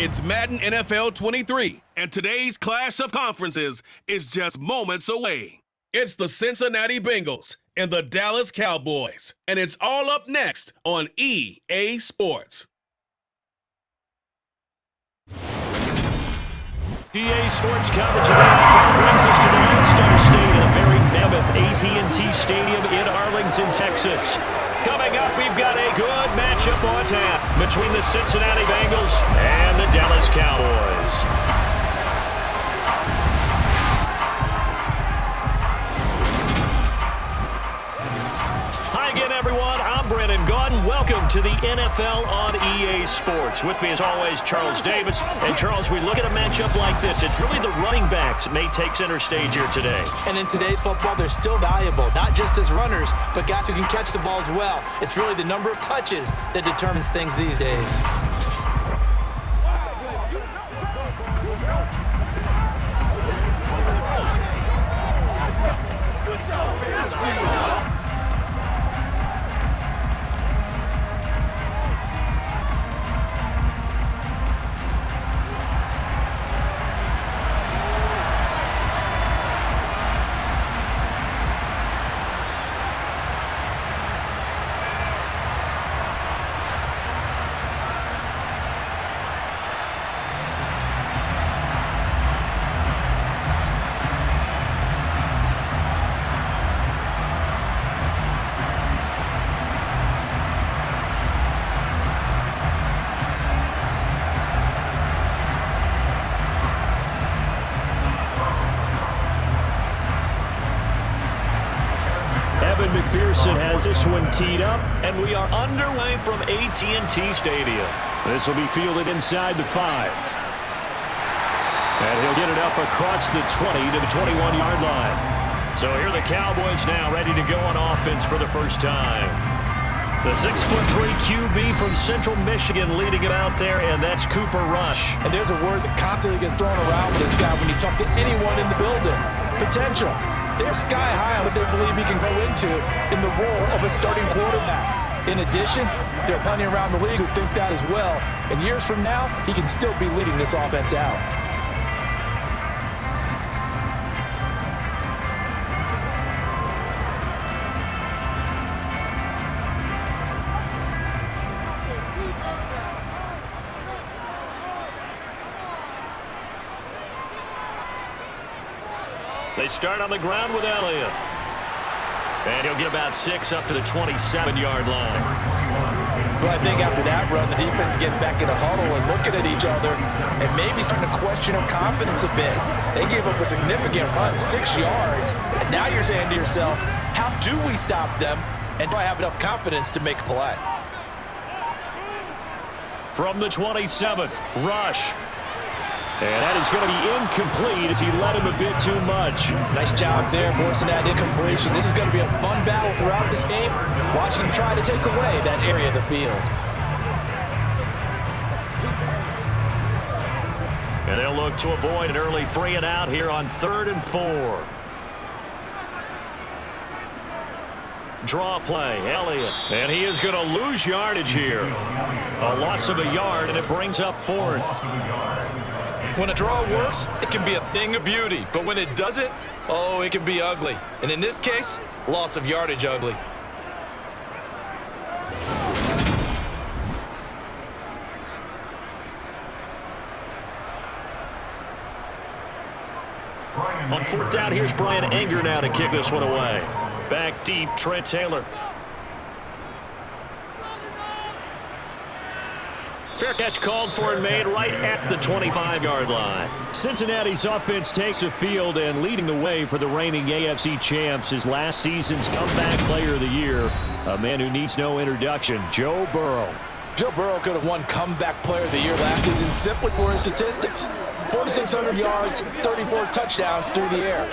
It's Madden NFL 23, and today's clash of conferences is just moments away. It's the Cincinnati Bengals and the Dallas Cowboys, and it's all up next on EA Sports. EA Sports coverage of the NFL brings us to the Lone Star Stadium, a very mammoth AT&T Stadium in Arlington, Texas. Coming up, we've got a good matchup on tap between the Cincinnati Bengals and the Dallas Cowboys. Hi again, everyone. I'm Brandon Gaudin. Welcome to the NFL on EA Sports. With me, as always, Charles Davis. And, Charles, we look at a matchup like this. It's really the running backs that may take center stage here today. And in today's football, they're still valuable, not just as runners, but guys who can catch the ball as well. It's really the number of touches that determines things these days. McPherson has this one teed up, and we are underway from AT&T Stadium. This will be fielded inside the 5. And he'll get it up across the 20 to the 21-yard line. So here are the Cowboys now ready to go on offense for the first time. The 6'3" QB from Central Michigan leading it out there, and that's Cooper Rush. And there's a word that constantly gets thrown around with this guy when you talk to anyone in the building. Potential. They're sky high on what they believe he can grow into in the role of a starting quarterback. In addition, there are plenty around the league who think that as well. And years from now, he can still be leading this offense out. They start on the ground with Elliott. And he'll get about 6 up to the 27-yard line. Well, I think after that run, the defense is getting back in a huddle and looking at each other and maybe starting to question their confidence a bit. They gave up a significant run, 6 yards, and now you're saying to yourself, how do we stop them? And do I have enough confidence to make a play? From the 27, Rush. And that is going to be incomplete as he led him a bit too much. Nice job there forcing that incompletion. This is going to be a fun battle throughout this game. Watching him try to take away that area of the field. And they'll look to avoid an early 3 and out here on 3rd and 4. Draw play, Elliott. And he is going to lose yardage here. A loss of a yard, and it brings up 4th. When a draw works, it can be a thing of beauty. But when it doesn't, oh, it can be ugly. And in this case, loss of yardage ugly. On 4th down, here's Brian Anger now to kick this one away. Back deep, Trent Taylor. Fair catch called for and made right at the 25-yard line. Cincinnati's offense takes the field and leading the way for the reigning AFC champs is last season's comeback player of the year, a man who needs no introduction, Joe Burrow. Joe Burrow could have won comeback player of the year last season simply for his statistics. 4,600 yards, 34 touchdowns through the air.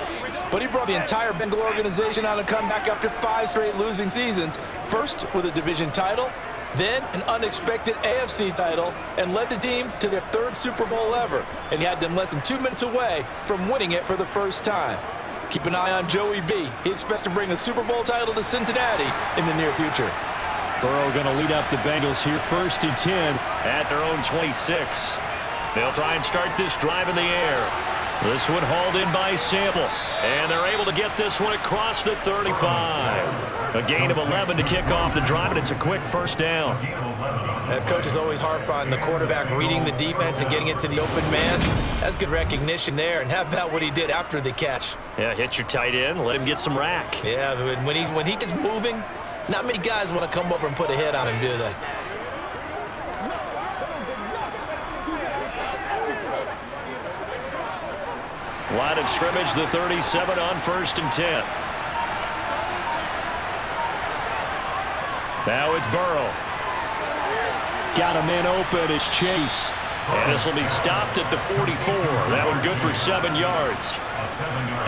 But he brought the entire Bengal organization on a comeback after 5 straight losing seasons. First with a division title, then an unexpected AFC title, and led the team to their 3rd Super Bowl ever. And he had them less than 2 minutes away from winning it for the first time. Keep an eye on Joey B. He expects to bring a Super Bowl title to Cincinnati in the near future. Burrow going to lead up the Bengals here 1st and 10 at their own 26. They'll try and start this drive in the air. This one hauled in by Sample. And they're able to get this one across the 35. A gain of 11 to kick off the drive, and it's a quick first down. Coaches always harp on the quarterback reading the defense and getting it to the open man. That's good recognition there. And how about what he did after the catch? Yeah, hit your tight end, let him get some rack. Yeah, when he gets moving, not many guys want to come over and put a hit on him, do they? Line of scrimmage, the 37 on 1st and 10. Now it's Burrow. Got a man open, it's Chase. And this will be stopped at the 44. That one good for 7 yards.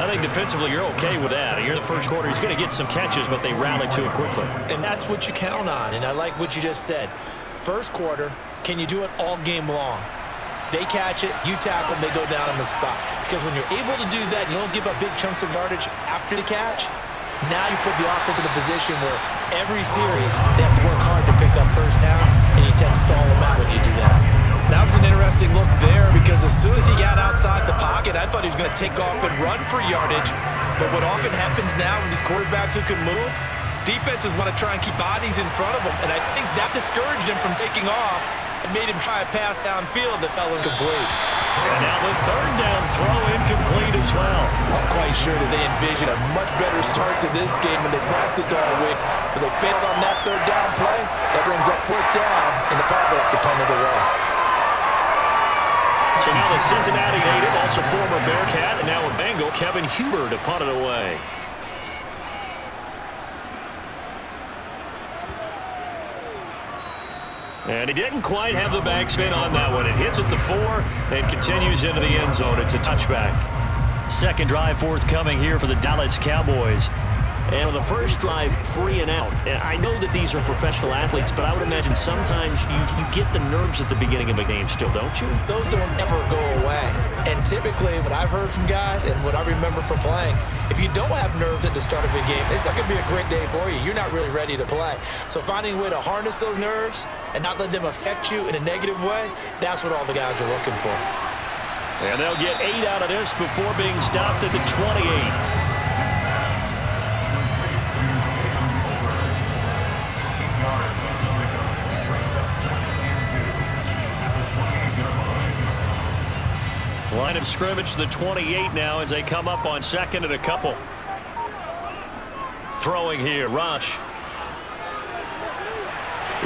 I think defensively you're okay with that. Here in the first quarter, he's going to get some catches, but they rally to it quickly. And that's what you count on, and I like what you just said. First quarter, can you do it all game long? They catch it, you tackle them, they go down on the spot. Because when you're able to do that, you don't give up big chunks of yardage after the catch, now you put the offense in a position where every series they have to work hard to pick up first downs, and you tend to stall them out when you do that. That was an interesting look there because as soon as he got outside the pocket, I thought he was going to take off and run for yardage. But what often happens now with these quarterbacks who can move, defenses want to try and keep bodies in front of them, and I think that discouraged him from taking off. It made him try a pass downfield that fell incomplete. And now the third down throw incomplete as well. I'm quite sure that they envisioned a much better start to this game when they practiced all week. But they failed on that third down play. That brings up 4th down, and the Cowboys have to punt it away. So now the Cincinnati native, also former Bearcat, and now a Bengal, Kevin Huber, to punt it away. And he didn't quite have the backspin on that one. It hits at the 4 and continues into the end zone. It's a touchback. Second drive forthcoming here for the Dallas Cowboys. And on the first drive, 3 and out. And I know that these are professional athletes, but I would imagine sometimes you get the nerves at the beginning of a game still, don't you? Those don't ever go away. And typically, what I've heard from guys and what I remember from playing, if you don't have nerves at the start of a game, it's not going to be a great day for you. You're not really ready to play. So finding a way to harness those nerves and not let them affect you in a negative way, that's what all the guys are looking for. And they'll get 8 out of this before being stopped at the 28. Line of scrimmage, the 28 now as they come up on 2nd and a couple. Throwing here, Rush.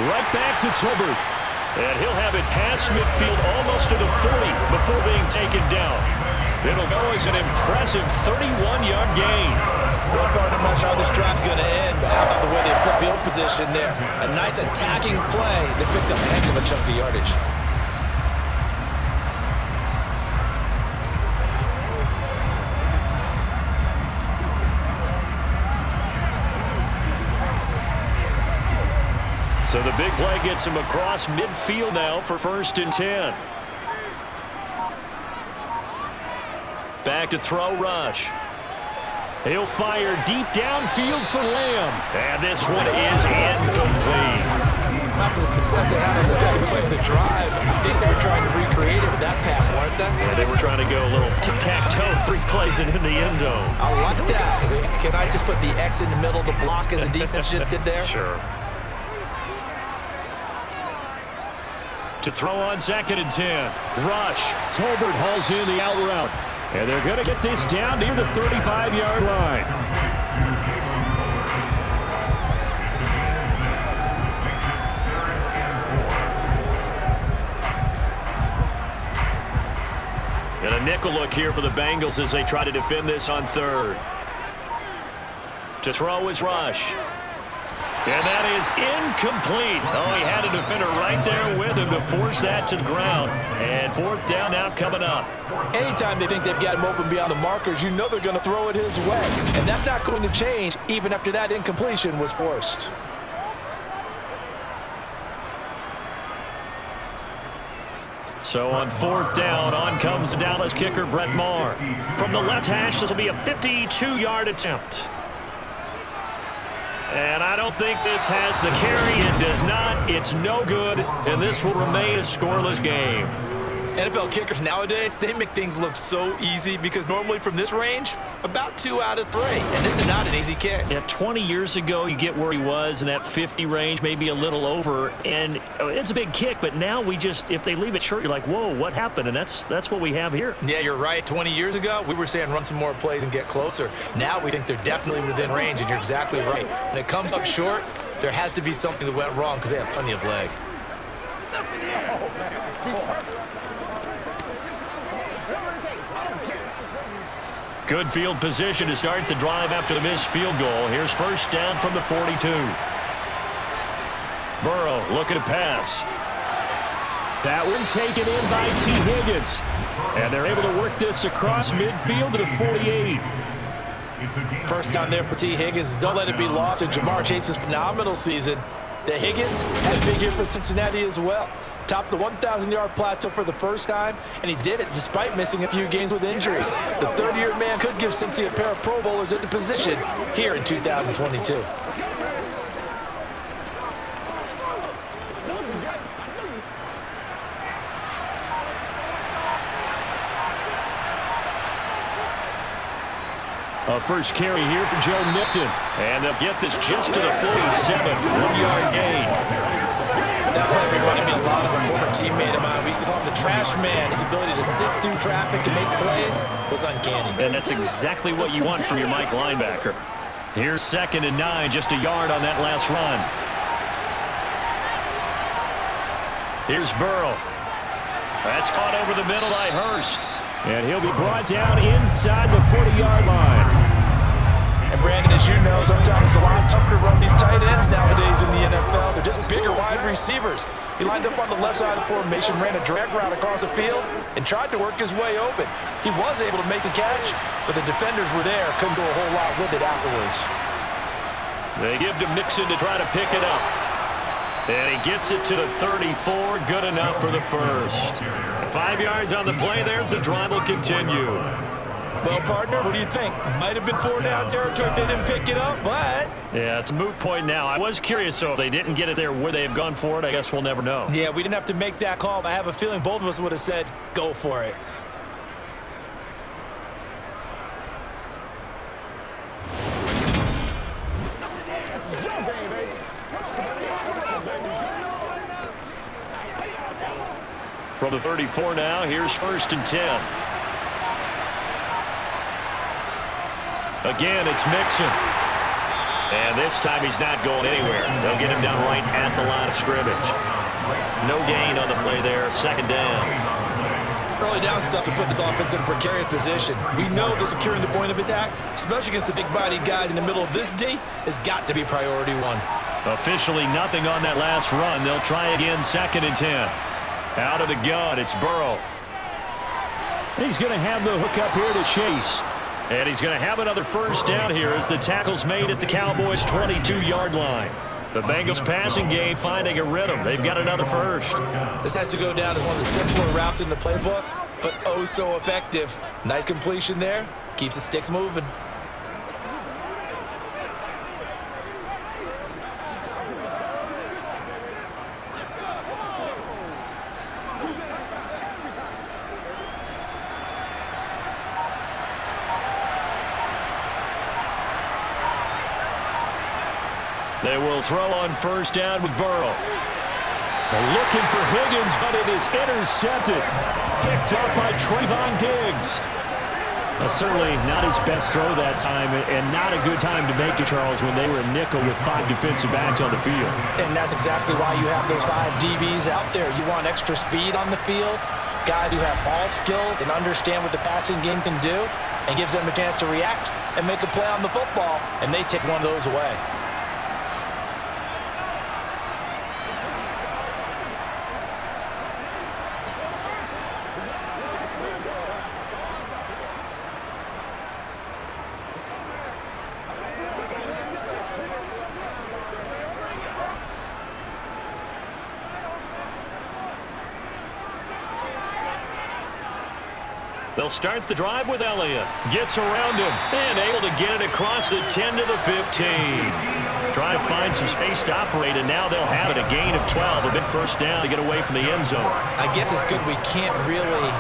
Right back to Tolbert. And he'll have it past midfield almost to the 40 before being taken down. It'll go as an impressive 31-yard gain. Well, Gardner, I'm not sure how this drive's going to end, but how about the way they flip field position there? A nice attacking play that picked up a heck of a chunk of yardage. So the big play gets him across midfield now for 1st and 10. Back to throw, Rush. He'll fire deep downfield for Lamb. And this one is incomplete. After the success they had on the second play of the drive, I think they were trying to recreate it with that pass, weren't they? Yeah, they were trying to go a little tic-tac-toe, 3 plays and in the end zone. I like that. Can I just put the X in the middle of the block as the defense just did there? Sure. To throw on 2nd and 10. Rush. Tolbert hauls in the out route. And they're going to get this down near the 35-yard line. And a nickel look here for the Bengals as they try to defend this on 3rd. To throw is Rush. And that is incomplete. Oh, he had a defender right there with him to force that to the ground. And 4th down now coming up. Anytime they think they've got him open beyond the markers, you know they're going to throw it his way. And that's not going to change even after that incompletion was forced. So on 4th down, on comes the Dallas kicker, Brett Maher. From the left hash, this will be a 52-yard attempt. And I don't think this has the carry. It does not. It's no good. And this will remain a scoreless game. NFL kickers nowadays, they make things look so easy because normally from this range, about 2 out of 3. And this is not an easy kick. Yeah, 20 years ago, you get where he was in that 50 range, maybe a little over, and it's a big kick, but now if they leave it short, you're like, whoa, what happened? And that's what we have here. Yeah, you're right. 20 years ago, we were saying run some more plays and get closer. Now we think they're definitely within range, and you're exactly right. When it comes up short, there has to be something that went wrong because they have plenty of leg. Good field position to start the drive after the missed field goal. Here's first down from the 42. Burrow looking to pass. That one taken in by T. Higgins. And they're able to work this across midfield to the 48. First down there for T. Higgins. Don't let it be lost in Jamar Chase's phenomenal season. The Higgins had a big year for Cincinnati as well. Topped the 1,000-yard plateau for the first time, and he did it despite missing a few games with injuries. The 30-year man could give Cincy a pair of Pro Bowlers into position here in 2022. First carry here for Joe Mixon. And they'll get this just to the 47. 1-yard gain. That play reminded me a lot of a former teammate of mine. We used to call him the trash man. His ability to sit through traffic and make plays was uncanny. And that's exactly what you want from your Mike linebacker. Here's 2nd and 9, just a yard on that last run. Here's Burrow. That's caught over the middle by Hurst. And he'll be brought down inside the 40-yard line. And Brandon, as you know, sometimes it's a lot tougher to run these tight ends nowadays in the NFL. They're just bigger wide receivers. He lined up on the left side of the formation, ran a drag route across the field, and tried to work his way open. He was able to make the catch, but the defenders were there. Couldn't do a whole lot with it afterwards. They give to Mixon to try to pick it up. And he gets it to the 34. Good enough for the first. 5 yards on the play there. The drive will continue. Well, partner, what do you think? Might have been 4-down territory if they didn't pick it up, but... Yeah, it's a moot point now. I was curious, so if they didn't get it there, would they have gone for it? I guess we'll never know. Yeah, we didn't have to make that call, but I have a feeling both of us would have said, go for it. From the 34 now, here's 1st and 10. Again, it's Mixon. And this time he's not going anywhere. They'll get him down right at the line of scrimmage. No gain on the play there. 2nd down. Early down stuff to put this offense in a precarious position. We know that securing the point of attack, especially against the big-bodied guys in the middle of this D, has got to be priority 1. Officially nothing on that last run. They'll try again, 2nd and 10. Out of the gun, it's Burrow. He's going to have the hook up here to Chase. And he's going to have another first down here as the tackle's made at the Cowboys' 22-yard line. The Bengals passing game finding a rhythm. They've got another first. This has to go down as one of the simpler routes in the playbook, but oh so effective. Nice completion there. Keeps the sticks moving. They will throw on first down with Burrow. They're looking for Higgins, but it is intercepted. Picked up by Trayvon Diggs. Certainly not his best throw that time, and not a good time to make it, Charles, when they were a nickel with 5 defensive backs on the field. And that's exactly why you have those 5 DBs out there. You want extra speed on the field, guys who have all skills and understand what the passing game can do, and gives them a chance to react and make a play on the football, and they take one of those away. They'll start the drive with Elliott. Gets around him and able to get it across the 10 to the 15. Try to find some space to operate, and now they'll have it. A gain of 12, a big first down to get away from the end zone. I guess it's good we can't really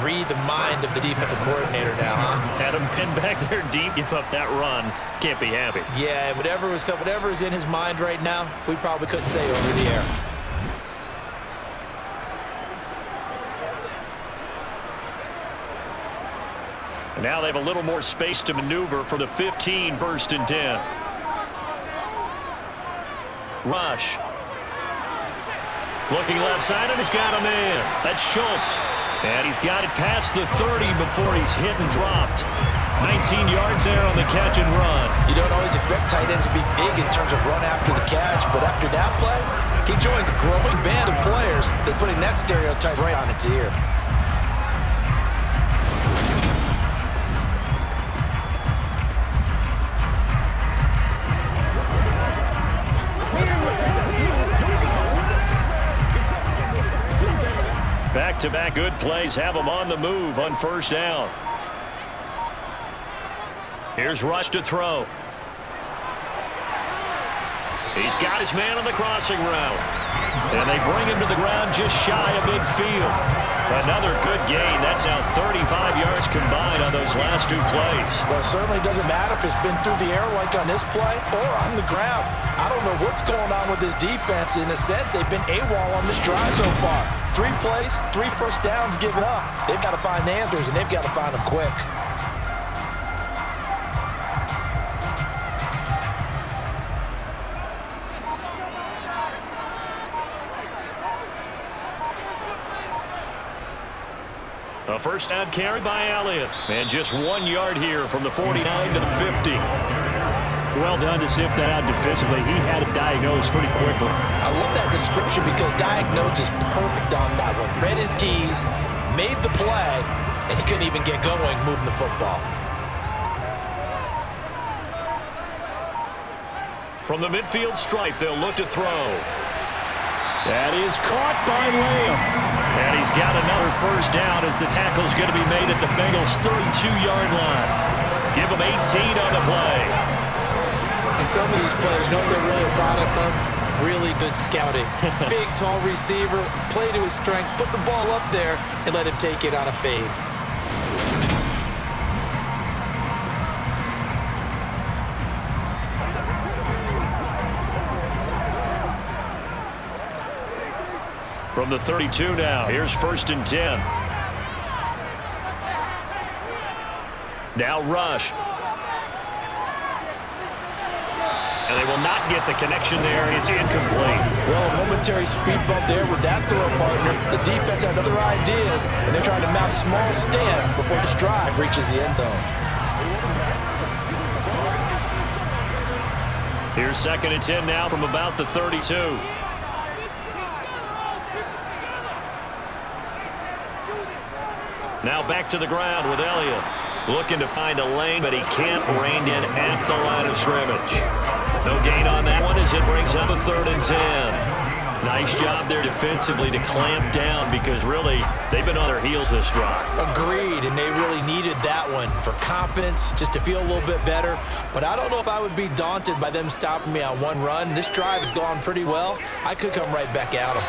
read the mind of the defensive coordinator now, huh? Had him pinned back there deep, give up that run. Can't be happy. Yeah, whatever is in his mind right now, we probably couldn't say over the air. And now they have a little more space to maneuver for the 15, 1st and 10. Rush. Looking left side, and he's got a man. That's Schultz. And he's got it past the 30 before he's hit and dropped. 19 yards there on the catch and run. You don't always expect tight ends to be big in terms of run after the catch, but after that play, he joined the growing band of players that's putting that stereotype right on its ear. Back-to-back good plays have him on the move on 1st down. Here's Rush to throw. He's got his man on the crossing route. And they bring him to the ground just shy of midfield. Another good gain. That's now 35 yards combined on those last 2 plays. Well, it certainly doesn't matter if it's been through the air like on this play or on the ground. I don't know what's going on with this defense. In a sense, they've been AWOL on this drive so far. 3 plays, 3 first downs given up. They've got to find the answers, and they've got to find them quick. A first down carry by Elliott. And just 1 yard here from the 49 to the 50. Well done to sift that out defensively. He had it diagnosed pretty quickly. I love that description because diagnosed is perfect on that one. Read his keys, made the play, and he couldn't even get going moving the football. From the midfield stripe, they'll look to throw. That is caught by Lamb. And he's got another first down as the tackle's going to be made at the Bengals' 32-yard line. Give them 18 on the play. And some of these players know what they're really a product of? Really good scouting. Big, tall receiver, play to his strengths, put the ball up there, and let him take it on a fade. From the 32 now, here's 1st and 10. Now Rush. And they will not get the connection there. It's incomplete. Well, a momentary speed bump there with that throw partner. The defense had other ideas, and they're trying to mount a small stand before this drive reaches the end zone. Here's 2nd and 10 now from about the 32. Now back to the ground with Elliott. Looking to find a lane, but he can't rein in at the line of scrimmage. No gain on that one as it brings up a 3rd and 10. Nice job there defensively to clamp down because really they've been on their heels this drive. Agreed, and they really needed that one for confidence, just to feel a little bit better. But I don't know if I would be daunted by them stopping me on one run. This drive has gone pretty well. I could come right back at them.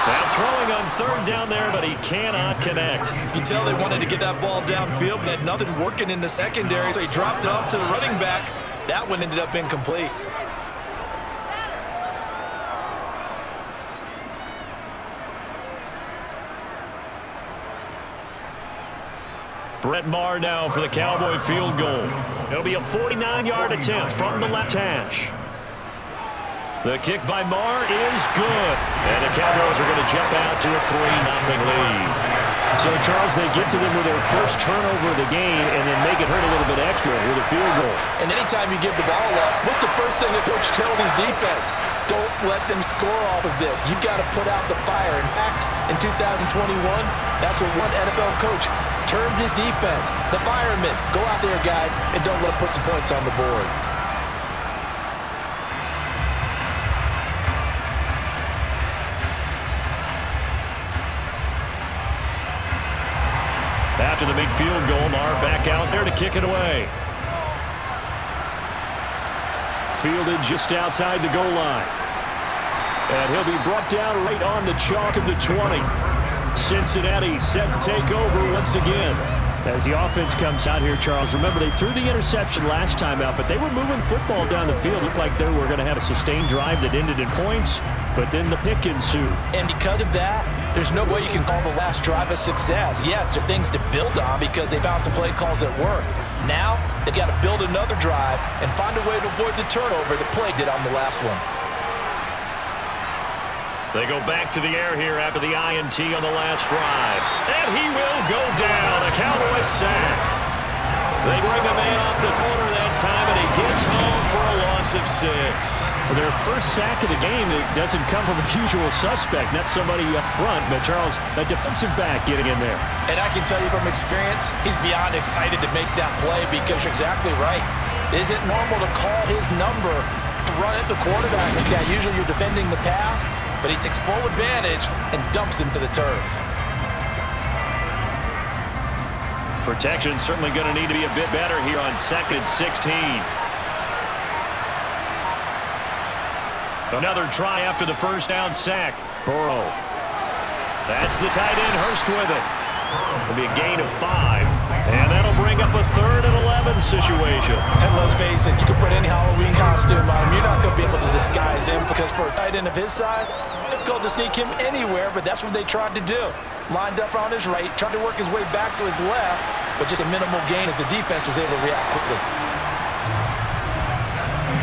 Now throwing on 3rd down there, but he cannot connect. You can tell they wanted to get that ball downfield, but had nothing working in the secondary, so he dropped it off to the running back. That one ended up incomplete. Brett Maher now for the Cowboy field goal. It'll be a 49-yard attempt from the left hash. The kick by Maher is good. And the Cowboys are going to jump out to a 3-0 lead. So, Charles, they get to them with their first turnover of the game and then make it hurt a little bit extra with a field goal. And anytime you give the ball up, what's the first thing the coach tells his defense? Don't let them score off of this. You've got to put out the fire. In fact, in 2021, that's what one NFL coach termed his defense. The firemen. Go out there, guys, and don't let them put some points on the board. After the big field goal, Maher back out there to kick it away. fielded just outside the goal line. And he'll be brought down right on the chalk of the 20. Cincinnati set to take over once again. As the offense comes out here, Charles, remember they threw the interception last time out, but they were moving football down the field. Looked like they were going to have a sustained drive that ended in points, but then the pick ensued. And because of that, there's no way you can call the last drive a success. Yes, there are things to build on because they found some play calls that work. Now, they've got to build another drive and find a way to avoid the turnover the play did on the last one. They go back to the air here after the INT on the last drive. And he will go down. A Cowboys sack. They bring a man off the corner that time, and he gets home for a loss of 6. Well, their first sack of the game, it doesn't come from a usual suspect, not somebody up front, but Charles, a defensive back getting in there. And I can tell you from experience, he's beyond excited to make that play because you're exactly right. Is it normal to call his number to run at the quarterback like that? Usually you're defending the pass, but he takes full advantage and dumps him to the turf. Protection certainly going to need to be a bit better here on 2nd and 16. Another try after the first down sack. Burrow. That's the tight end, Hurst with it. It'll be a gain of 5. And that'll bring up a 3rd and 11 situation. And let's face it, you can put any Halloween costume on him. You're not going to be able to disguise him because for a tight end of his size, it's difficult to sneak him anywhere, but that's what they tried to do. Lined up on his right, tried to work his way back to his left, but just a minimal gain as the defense was able to react quickly.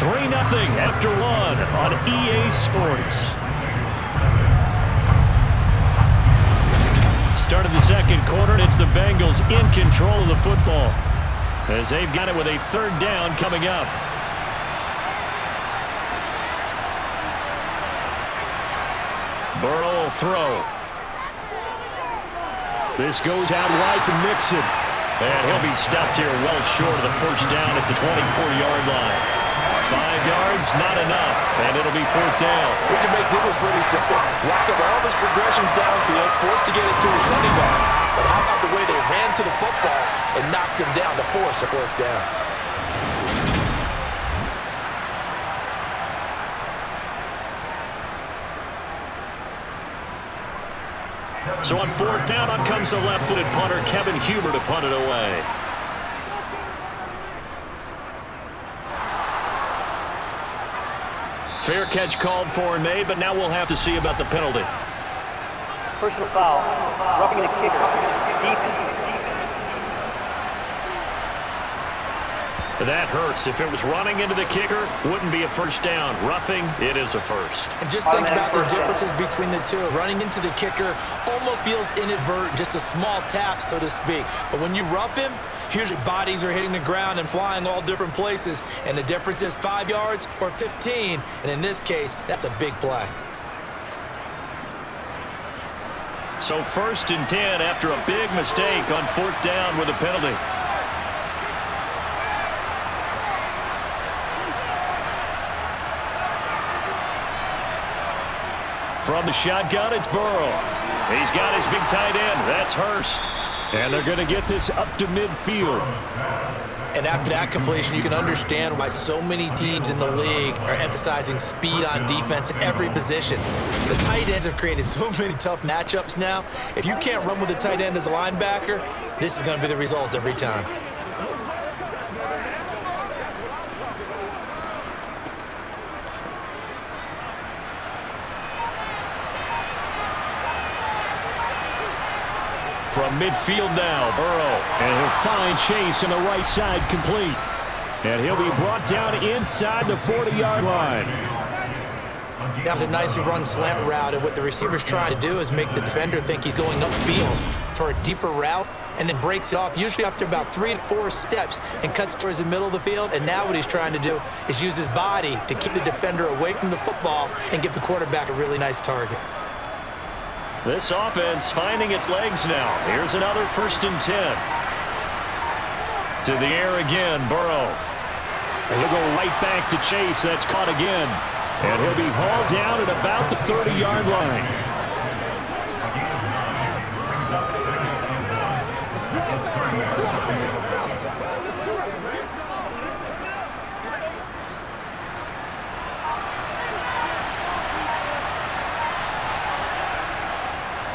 3-0 after 1 on EA Sports. Start of the second quarter, and it's the Bengals in control of the football as they've got it with a 3rd down coming up. Burrow will throw. This goes out wide from Mixon. And he'll be stopped here well short of the first down at the 24-yard line. 5 yards, not enough, and it'll be 4th down. We can make this one pretty simple. Locked up all his progressions downfield, forced to get it to his running back. But how about the way they ran to the football and knocked him down to force a 4th down? So on 4th down, up comes the left-footed punter, Kevin Huber, to punt it away. Fair catch called for and made, but now we'll have to see about the penalty. Personal foul, roughing the kicker, defense. That hurts. If it was running into the kicker, wouldn't be a first down. Roughing, it is a first. And just think about the differences between the two. Running into the kicker almost feels inadvertent, just a small tap, so to speak. But when you rough him, usually bodies are hitting the ground and flying all different places. And the difference is 5 yards or 15. And in this case, that's a big play. So 1st and 10 after a big mistake on 4th down with a penalty. From the shotgun, it's Burrow. He's got his big tight end. That's Hurst. And they're going to get this up to midfield. And after that completion, you can understand why so many teams in the league are emphasizing speed on defense at every position. The tight ends have created so many tough matchups now. If you can't run with a tight end as a linebacker, this is going to be the result every time. From midfield now, Burrow. And he'll find Chase on the right side complete. And he'll be brought down inside the 40-yard line. That was a nicely run slant route, and what the receiver's trying to do is make the defender think he's going upfield for a deeper route, and then breaks it off, usually after about 3 to 4 steps, and cuts towards the middle of the field. And now what he's trying to do is use his body to keep the defender away from the football and give the quarterback a really nice target. This offense finding its legs now. Here's another 1st and 10. To the air again, Burrow. And he'll go right back to Chase. That's caught again. And he'll be hauled down at about the 30-yard line.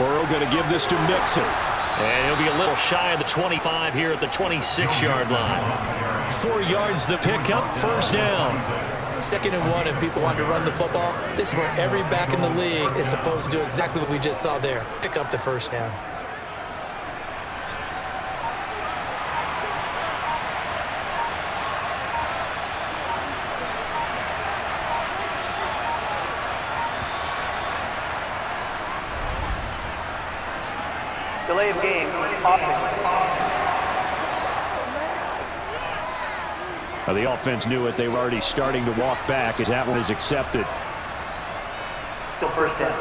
Burrow going to give this to Mixon. And he'll be a little shy of the 25 here at the 26-yard line. 4 yards the pickup, first down. 2nd and 1, if people want to run the football, this is where every back in the league is supposed to do exactly what we just saw there. Pick up the first down. Delay of game, offense. Now, the offense knew it. They were already starting to walk back as that one is accepted. Still first down.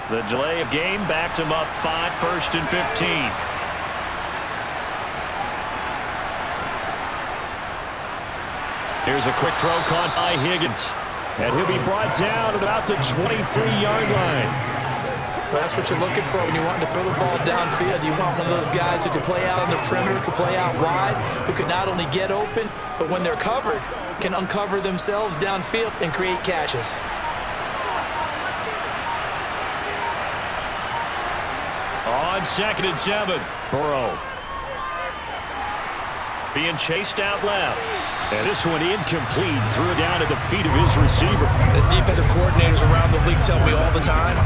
The delay of game backs him up 5, 1st and 15. Here's a quick throw caught by Higgins. And he'll be brought down at about the 23-yard line. Well, that's what you're looking for when you want to throw the ball downfield. You want one of those guys who can play out on the perimeter, who can play out wide, who can not only get open, but when they're covered, can uncover themselves downfield and create catches. On 2nd and 7, Burrow. being chased out left. And this one incomplete. Threw it down at the feet of his receiver. As defensive coordinators around the league tell me all the time,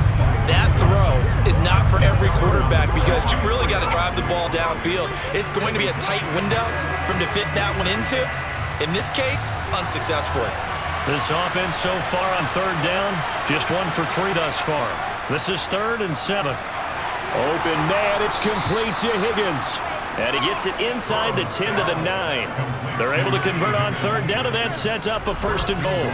that throw is not for every quarterback because you really got to drive the ball downfield. It's going to be a tight window for him to fit that one into. In this case, unsuccessfully. This offense so far on 3rd down, just 1 for 3 thus far. This is 3rd and 7. Open man, it's complete to Higgins. And he gets it inside the 10 to the 9. They're able to convert on 3rd down, and that sets up a 1st and goal.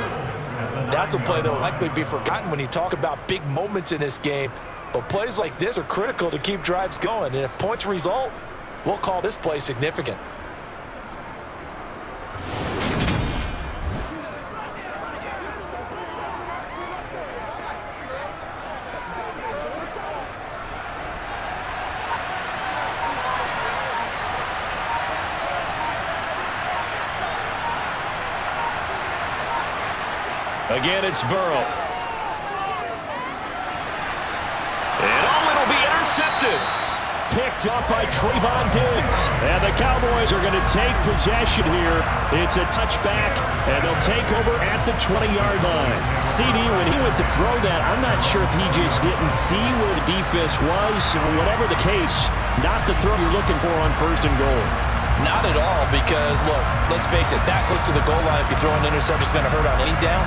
That's a play that will likely be forgotten when you talk about big moments in this game. But plays like this are critical to keep drives going. And if points result, we'll call this play significant. Again, it's Burrow. And it'll be intercepted. Picked up by Trayvon Diggs. And the Cowboys are going to take possession here. It's a touchback, and they'll take over at the 20-yard line. CD, when he went to throw that, I'm not sure if he just didn't see where the defense was. Whatever the case, not the throw you're looking for on 1st and goal. Not at all, because, look, let's face it, that close to the goal line, if you throw an interception, it's going to hurt on any down.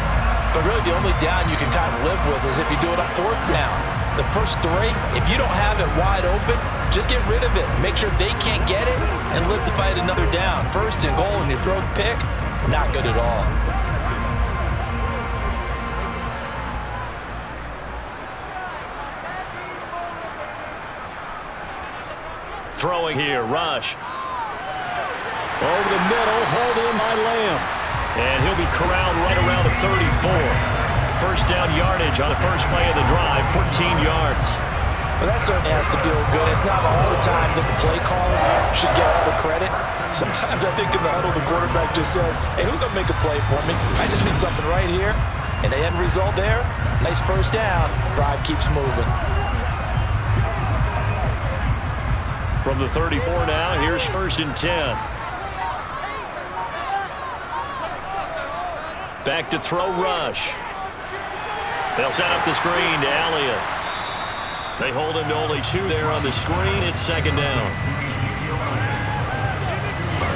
But really, the only down you can kind of live with is if you do it on 4th down. The first 3, if you don't have it wide open, just get rid of it. Make sure they can't get it and live to fight another down. 1st and goal, and you throw the pick, not good at all. Throwing here, Rush. Over the middle, hauled in by Lamb. And he'll be corralled right around the 34. 1st down yardage on the first play of the drive, 14 yards. Well, that certainly has to feel good. It's not all the time that the play caller should get all the credit. Sometimes I think in the huddle, the quarterback just says, hey, who's going to make a play for me? I just need something right here. And the end result there, nice 1st down. Drive keeps moving. From the 34 now, here's 1st and 10. Back to throw, Rush. They'll set up the screen to Elliott. They hold him to only 2 there on the screen. It's 2nd down.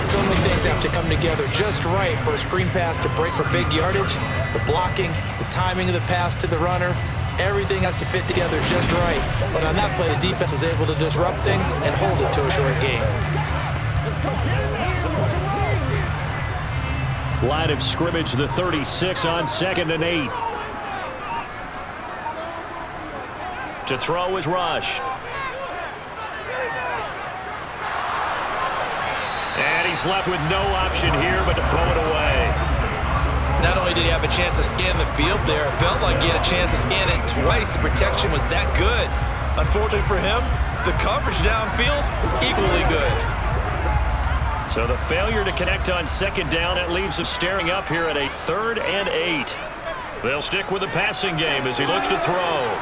So many things have to come together just right for a screen pass to break for big yardage. The blocking, the timing of the pass to the runner, everything has to fit together just right. But on that play, the defense was able to disrupt things and hold it to a short game. Line of scrimmage, the 36 on 2nd and 8. To throw is Rush. And he's left with no option here but to throw it away. Not only did he have a chance to scan the field there, it felt like he had a chance to scan it twice. The protection was that good. Unfortunately for him, the coverage downfield, equally good. So the failure to connect on 2nd down, it leaves him staring up here at a 3rd and 8. They'll stick with the passing game as he looks to throw.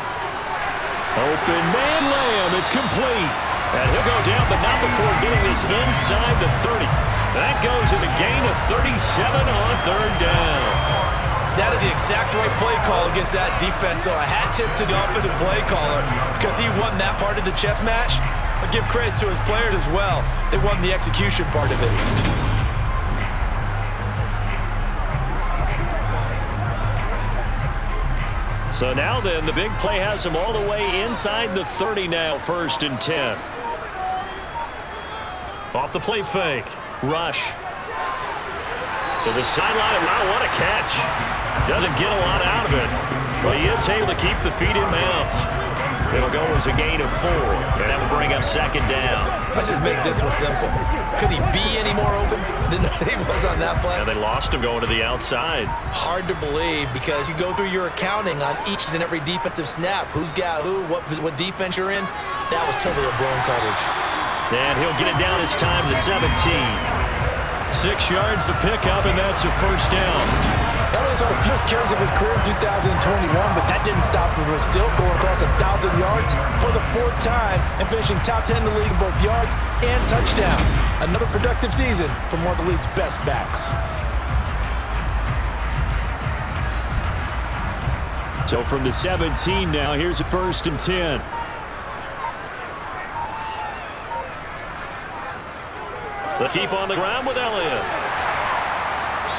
Open man layup. It's complete. And he'll go down, but not before getting this inside the 30. That goes as a gain of 37 on third down. That is the exact right play call against that defense. So a hat tip to the offensive play caller because he won that part of the chess match. I give credit to his players as well. They won the execution part of it. So now then, the big play has him all the way inside the 30 now, 1st and 10. Off the play fake. Rush. To the sideline. Wow, what a catch. Doesn't get a lot out of it. But he is able to keep the feet in bounds. It'll go as a gain of 4. And that will bring up 2nd down. Let's just make this one simple. Could he be any more open than he was on that play? And they lost him going to the outside. Hard to believe because you go through your accounting on each and every defensive snap. Who's got who, what defense you're in. That was totally a blown coverage. And he'll get it down this time to 17. 6 yards to pick up, and that's a 1st down. Elliott's on the fewest carries of his career in 2021, but that didn't stop him from still going across 1,000 yards for the 4th time and finishing top 10 in the league in both yards and touchdowns. Another productive season from one of the league's best backs. So from the 17 now, here's a 1st and 10. They keep on the ground with Elliott.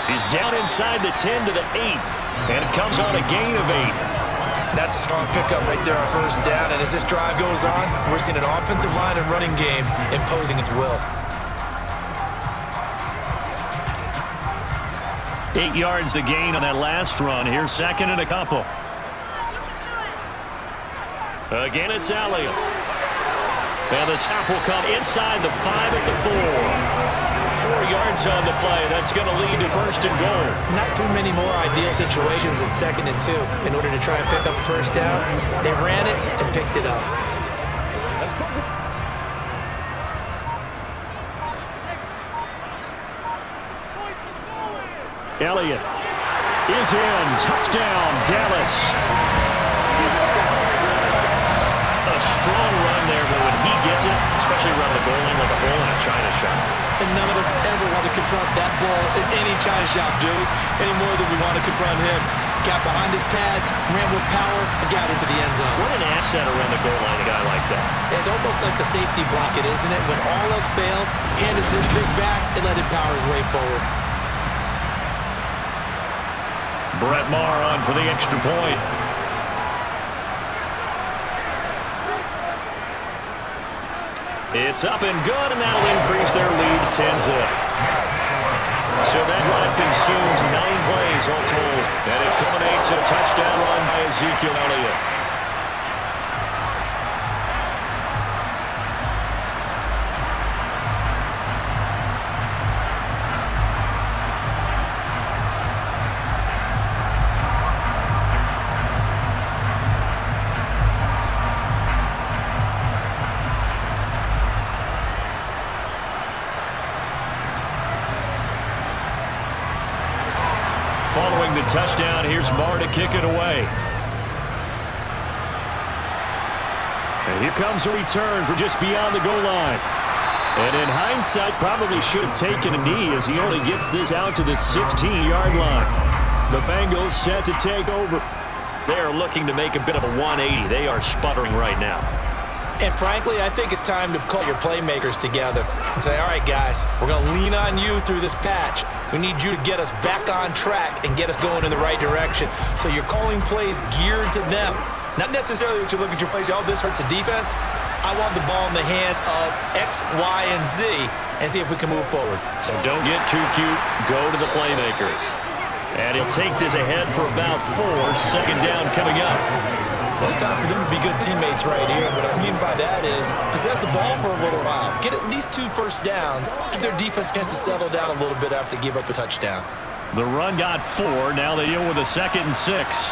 He's down inside the 10 to the 8. And it comes on a gain of 8. That's a strong pickup right there on 1st down. And as this drive goes on, we're seeing an offensive line and running game imposing its will. 8 yards the gain on that last run. Here's 2nd and a couple. Again, it's Elliott. And the stop will come inside the 5 at the 4. 4 yards on the play. That's going to lead to 1st and goal. Not too many more ideal situations than 2nd and 2 in order to try and pick up 1st down. They ran it and picked it up. Elliott is in. Touchdown, Dallas. A strong run there, but when he gets it, especially around the goal line, like a ball in a China shop. And none of us ever want to confront that ball in any China shop, do we? Any more than we want to confront him. Got behind his pads, ran with power, and got into the end zone. What an asset around the goal line, a guy like that. It's almost like a safety blanket, isn't it? When all else fails, hand it to his big back and let him power his way forward. Brett Maher on for the extra point. It's up and good, and that'll increase their lead 10-zip. So that drive consumes 9 plays all told, and it culminates in a touchdown run by Ezekiel Elliott. Following the touchdown, here's Maher to kick it away. And here comes a return for just beyond the goal line. And in hindsight, probably should have taken a knee as he only gets this out to the 16-yard line. The Bengals set to take over. They are looking to make a bit of a 180. They are sputtering right now. And frankly, I think it's time to call your playmakers together and say, all right, guys, we're going to lean on you through this patch. We need you to get us back on track and get us going in the right direction. So you're calling plays geared to them. Not necessarily that you look at your plays, oh, this hurts the defense. I want the ball in the hands of X, Y, and Z and see if we can move forward. So don't get too cute. Go to the playmakers. And he'll take this ahead for about 4. 2nd down coming up. Well, it's time for them to be good teammates right here. What I mean by that is possess the ball for a little while. Get at least 2 first downs. Give their defense a chance to settle down a little bit after they give up a touchdown. The run got 4. Now they deal with a 2nd and 6.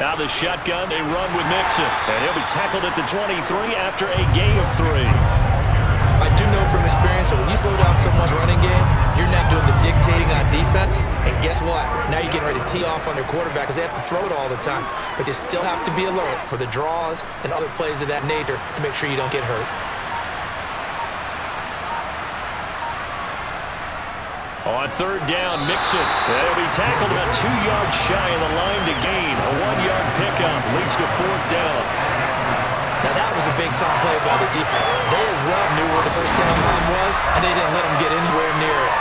Now the shotgun, they run with Mixon. And he'll be tackled at the 23 after a gain of 3. I do know from experience that when you slow down someone's running game, you're not doing the dictating on defense. And guess what? Now you getting ready to tee off on their quarterback because they have to throw it all the time. But you still have to be alert for the draws and other plays of that nature to make sure you don't get hurt. On third down, Mixon. That'll be tackled about 2 yards shy of the line to gain. A 1-yard pickup leads to fourth down. Now that was a big-time play by the defense. They as well knew where the first down line was, and they didn't let them get anywhere near it.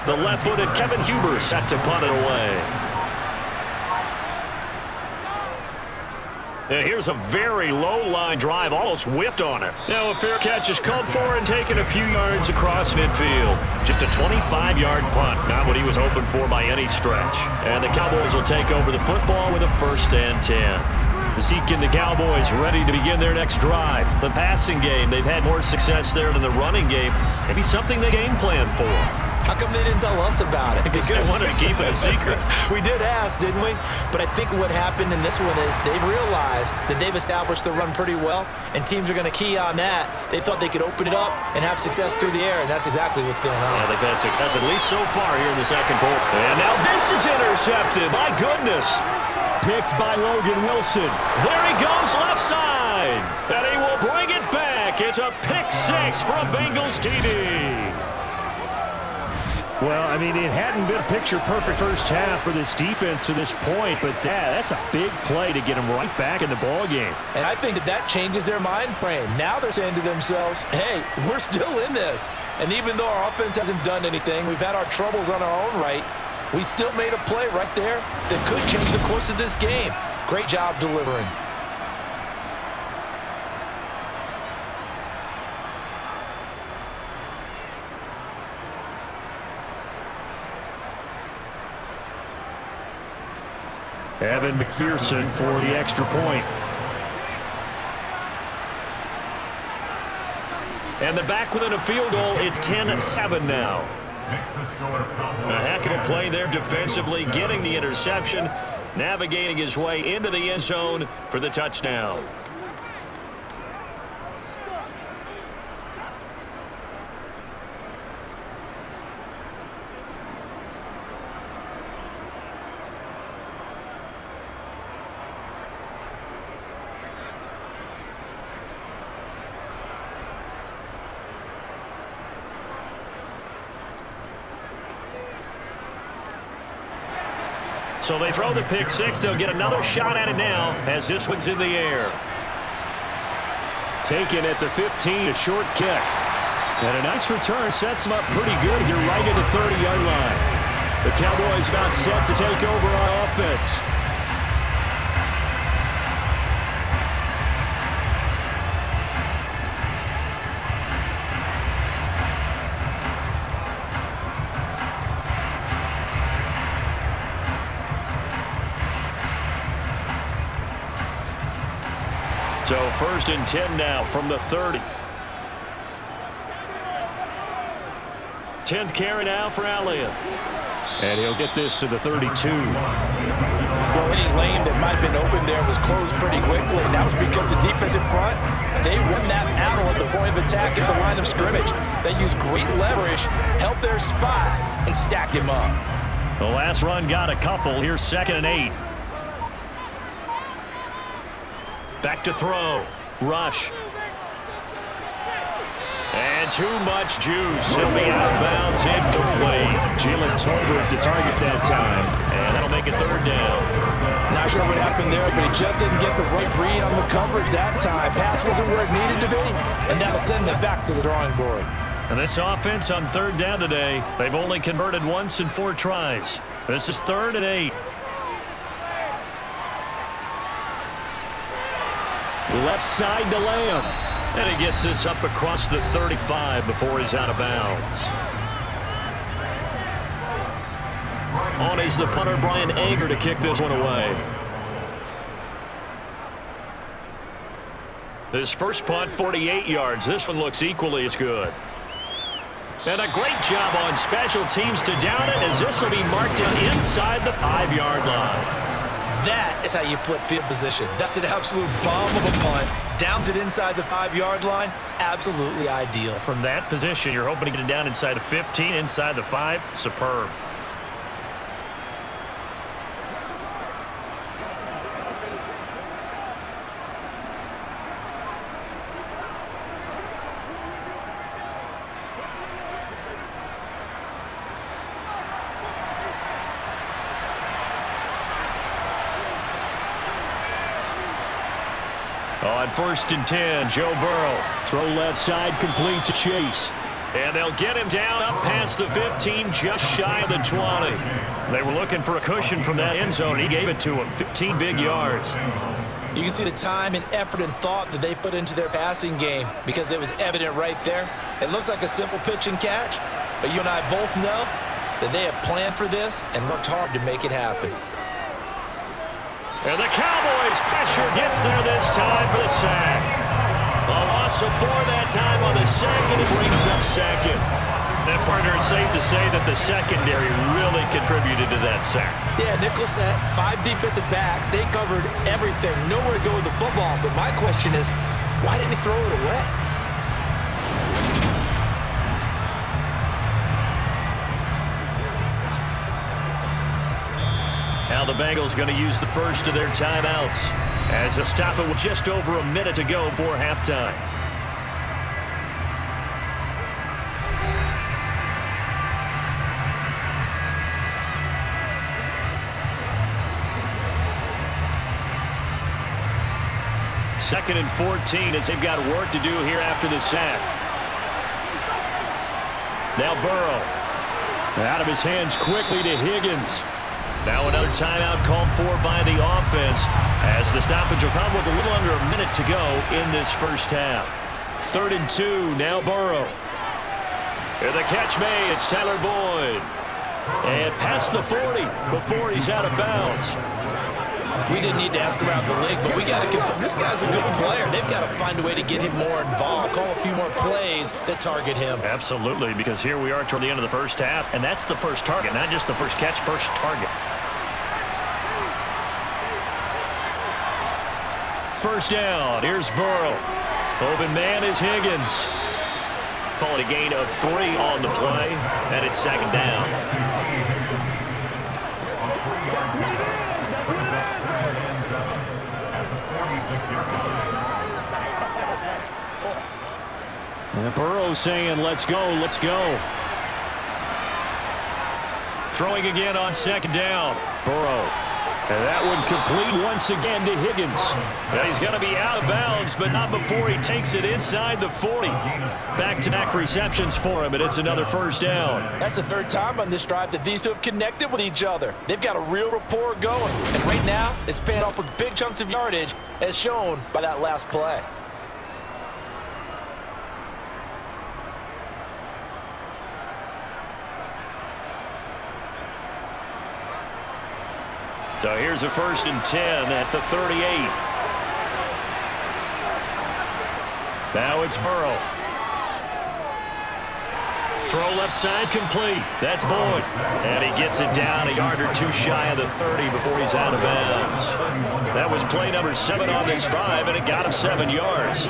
The left-footed Kevin Huber set to punt it away. And here's a very low-line drive, almost whiffed on it. Now a fair catch is called for and taken a few yards across midfield. Just a 25-yard punt, not what he was hoping for by any stretch. And the Cowboys will take over the football with a 1st and 10. Zeke and the Cowboys ready to begin their next drive. The passing game, they've had more success there than the running game. Maybe something they game plan for. How come they didn't tell us about it? Because they wanted to keep it a secret. We did ask, didn't we? But I think what happened in this one is they've realized that they've established the run pretty well, and teams are going to key on that. They thought they could open it up and have success through the air, and that's exactly what's going on. Yeah, they've had success at least so far here in the second quarter. And now this is intercepted. My goodness. Picked by Logan Wilson. There he goes left side. And he will bring it back. It's a pick 6 from Bengals TD. Well, I mean, it hadn't been a picture-perfect first half for this defense to this point, but that's a big play to get them right back in the ballgame. And I think that changes their mind frame. Now they're saying to themselves, hey, we're still in this. And even though our offense hasn't done anything, we've had our troubles on our own right, we still made a play right there that could change the course of this game. Great job delivering. Evan McPherson for the extra point. And the back within a field goal, it's 10-7 now. A heck of a play there defensively, getting the interception, navigating his way into the end zone for the touchdown. So they throw the pick 6. They'll get another shot at it now as this one's in the air. Taken at the 15, a short kick. And a nice return sets them up pretty good here right at the 30-yard line. The Cowboys about set to take over on offense. So 1st and 10 now from the 30. 10th carry now for Elliott. And he'll get this to the 32. Well, any lane that might have been open there was closed pretty quickly, and that was because the defensive front, they won that battle at the point of attack at the line of scrimmage. They used great leverage, held their spot, and stacked him up. The last run got a couple. Here's 2nd and 8. Back to throw. Rush. And too much juice. He'll be out of bounds, incomplete. Jalen Tolbert to target that time. And that'll make it 3rd down. Not sure what happened there, but he just didn't get the right read on the coverage that time. Pass wasn't where it needed to be, and that'll send them back to the drawing board. And this offense on 3rd down today, they've only converted once in 4 tries. This is 3rd and 8. Left side to Lamb. And he gets this up across the 35 before he's out of bounds. On is the punter, Brian Anger, to kick this one away. His first punt, 48 yards. This one looks equally as good. And a great job on special teams to down it, as this will be marked down inside the 5-yard line. That is how you flip field position. That's an absolute bomb of a punt. Downs it inside the 5-yard line. Absolutely ideal. From that position, you're hoping to get it down inside the 15, inside the 5. Superb. On 1st and 10, Joe Burrow. Throw left side, complete to Chase. And they'll get him down up past the 15, just shy of the 20. They were looking for a cushion from that end zone. He gave it to him. 15 big yards. You can see the time and effort and thought that they put into their passing game because it was evident right there. It looks like a simple pitch and catch, but you and I both know that they have planned for this and worked hard to make it happen. And the Cowboys pressure gets there this time for the sack. A loss of 4 that time on the second. It brings up second. And partner, it's safe to say that the secondary really contributed to that sack. Yeah, nickel set, 5 defensive backs. They covered everything. Nowhere to go with the football. But my question is, why didn't he throw it away? Now the Bengals going to use the first of their timeouts as they stop it with just over a minute to go for halftime. Second and 14 as they've got work to do here after the sack. Now Burrow. Out of his hands quickly to Higgins. Now another timeout called for by the offense as the stoppage will come with a little under a minute to go in this first half. 3rd and 2, now Burrow. And the catch made, it's Tyler Boyd. And past the 40 before he's out of bounds. We didn't need to ask around the league, but we got to confirm this guy's a good player. They've got to find a way to get him more involved, call a few more plays that target him. Absolutely, because here we are toward the end of the first half, and that's the first target, not just the first catch, first target. First down, here's Burrow. Open man is Higgins. Call it a gain of 3 on the play, and it's 2nd down. And Burrow saying, let's go, let's go. Throwing again on 2nd down. Burrow. And that one complete once again to Higgins. And he's going to be out of bounds, but not before he takes it inside the 40. Back-to-back receptions for him, and it's another first down. That's the 3rd time on this drive that these two have connected with each other. They've got a real rapport going. And right now, it's paying off with big chunks of yardage, as shown by that last play. So here's a 1st and 10 at the 38. Now it's Burrow. Throw left side complete. That's Boyd. And he gets it down a yard or 2 shy of the 30 before he's out of bounds. That was play number 7 on this drive, and it got him 7 yards.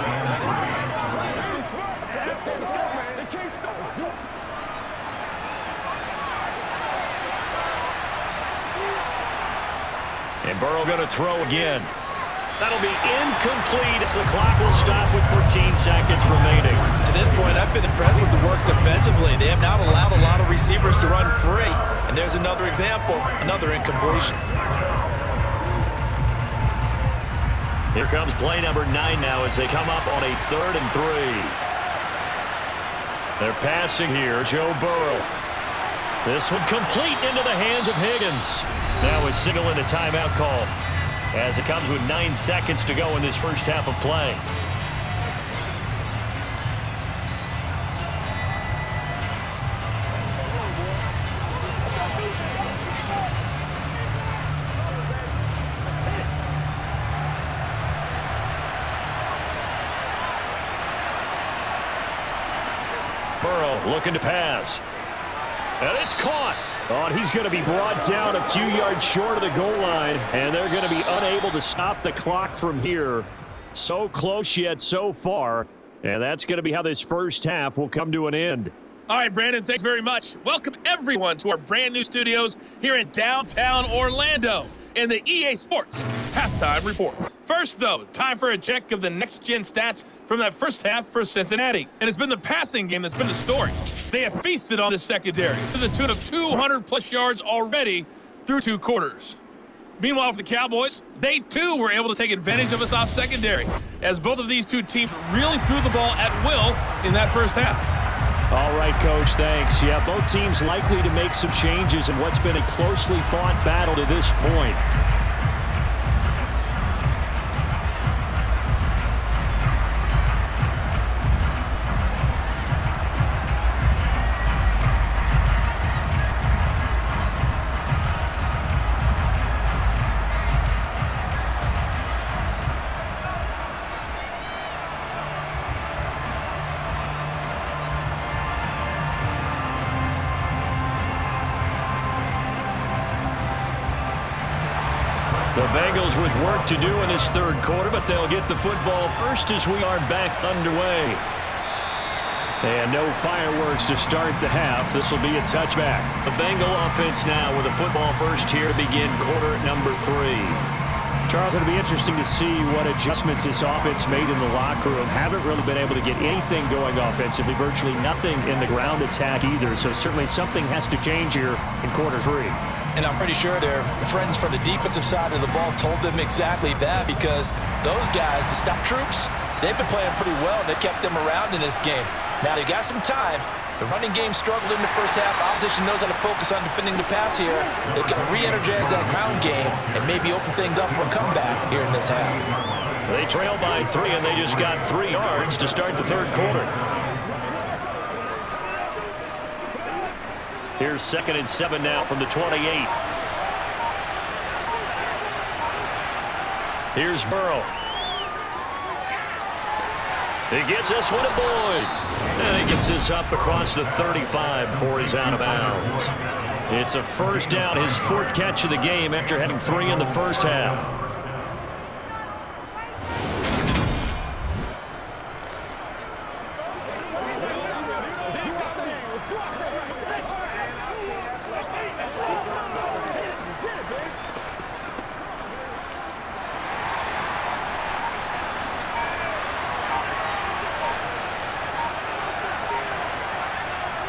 And Burrow going to throw again. That'll be incomplete as the clock will stop with 14 seconds remaining. To this point, I've been impressed with the work defensively. They have not allowed a lot of receivers to run free. And there's another example, another incompletion. Here comes play number 9 now as they come up on a 3rd and 3. They're passing here, Joe Burrow. This one complete into the hands of Higgins. Now is signaling a timeout call as it comes with 9 seconds to go in this first half of play. Burrow looking to pass. And it's caught. Oh, and he's going to be brought down a few yards short of the goal line, and they're going to be unable to stop the clock from here. So close yet so far, and that's going to be how this first half will come to an end. All right, Brandon, thanks very much. Welcome, everyone, to our brand new studios here in downtown Orlando in the EA Sports Halftime Report. First, though, time for a check of the next-gen stats from that first half for Cincinnati. And it's been the passing game that's been the story. They have feasted on the secondary to the tune of 200-plus yards already through 2 quarters. Meanwhile, for the Cowboys, they, too, were able to take advantage of a soft secondary, as both of these two teams really threw the ball at will in that first half. All right, Coach, thanks. Yeah, both teams likely to make some changes in what's been a closely fought battle to this point. The Bengals with work to do in this third quarter, but they'll get the football first as we are back underway. And no fireworks to start the half. This will be a touchback. The Bengal offense now with a football first here to begin quarter number 3. Charles, it'll be interesting to see what adjustments this offense made in the locker room. Haven't really been able to get anything going offensively, virtually nothing in the ground attack either. So certainly something has to change here in quarter 3. And I'm pretty sure their friends from the defensive side of the ball told them exactly that, because those guys, the stop troops, they've been playing pretty well, and they've kept them around in this game. Now, they got some time. The running game struggled in the first half. Opposition knows how to focus on defending the pass here. They've got to re-energize that ground game and maybe open things up for a comeback here in this half. They trail by 3, and they just got 3 yards to start the third quarter. Here's 2nd and 7 now from the 28. Here's Burrow. He gets this one to Boyd. And he gets this up across the 35 before he's out of bounds. It's a first down, his 4th catch of the game after having 3 in the first half.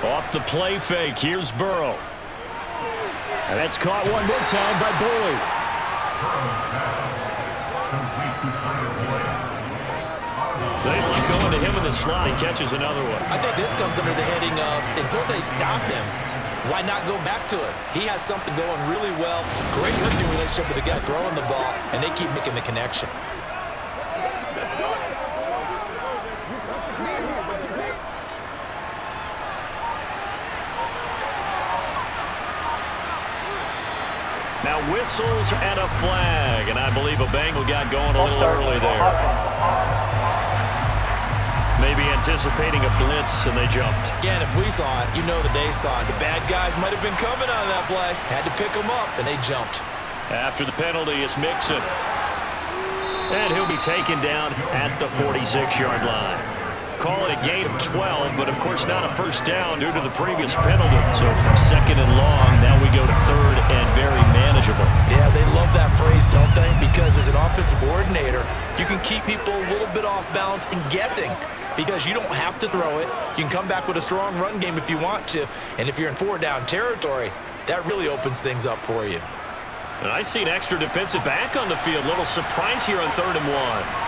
Off the play fake, here's Burrow. And that's caught one more time by Boyd. They like going to him in the slot. He catches another one. I think this comes under the heading of, until they stop him, why not go back to it? He has something going really well. Great working relationship with the guy throwing the ball, and they keep making the connection. Now whistles and a flag, and I believe a Bengal got going a little early there. Maybe anticipating a blitz, and they jumped. Again, if we saw it, you know that they saw it. The bad guys might have been coming on that play. Had to pick them up, and they jumped. After the penalty, it's Mixon. And he'll be taken down at the 46-yard line. Call it a gain of 12, but of course not a first down due to the previous penalty. So from 2nd and long, now we go to 3rd and very manageable. Yeah, they love that phrase, don't they? Because as an offensive coordinator, you can keep people a little bit off balance and guessing, because you don't have to throw it. You can come back with a strong run game if you want to. And if you're in 4-down territory, that really opens things up for you. And I see an extra defensive back on the field. Little surprise here on 3rd and 1.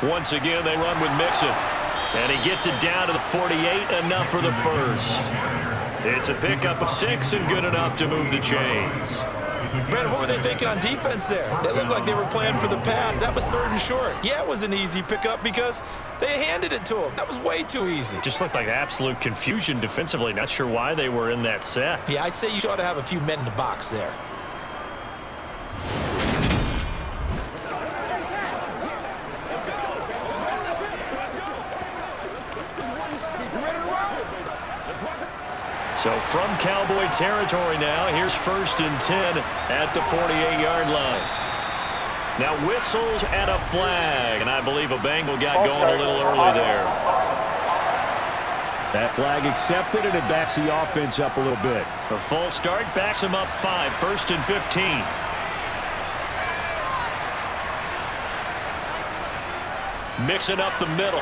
Once again, they run with Mixon. And he gets it down to the 48, enough for the first. It's a pickup of 6 and good enough to move the chains. Brandon, what were they thinking on defense there? They looked like they were playing for the pass. That was 3rd and short. Yeah, it was an easy pickup because they handed it to him. That was way too easy. Just looked like absolute confusion defensively. Not sure why they were in that set. Yeah, I'd say you ought to have a few men in the box there. So from Cowboy territory now, here's 1st and 10 at the 48-yard line. Now whistles and a flag, and I believe a Bengal got going a little early there. That flag accepted, and it backs the offense up a little bit. A full start backs him up 5, 1st and 15. Mixing up the middle.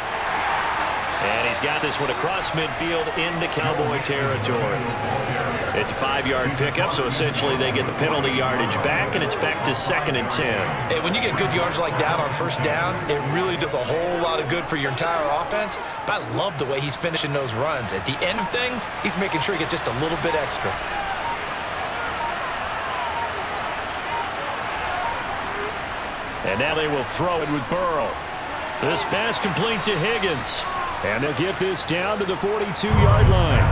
And he's got this one across midfield into Cowboy territory. It's a 5-yard pickup, so essentially they get the penalty yardage back, and it's back to 2nd and 10. Hey, when you get good yards like that on 1st down, it really does a whole lot of good for your entire offense. But I love the way he's finishing those runs. At the end of things, he's making sure he gets just a little bit extra. And now they will throw it with Burrow. This pass complete to Higgins. And they'll get this down to the 42-yard line.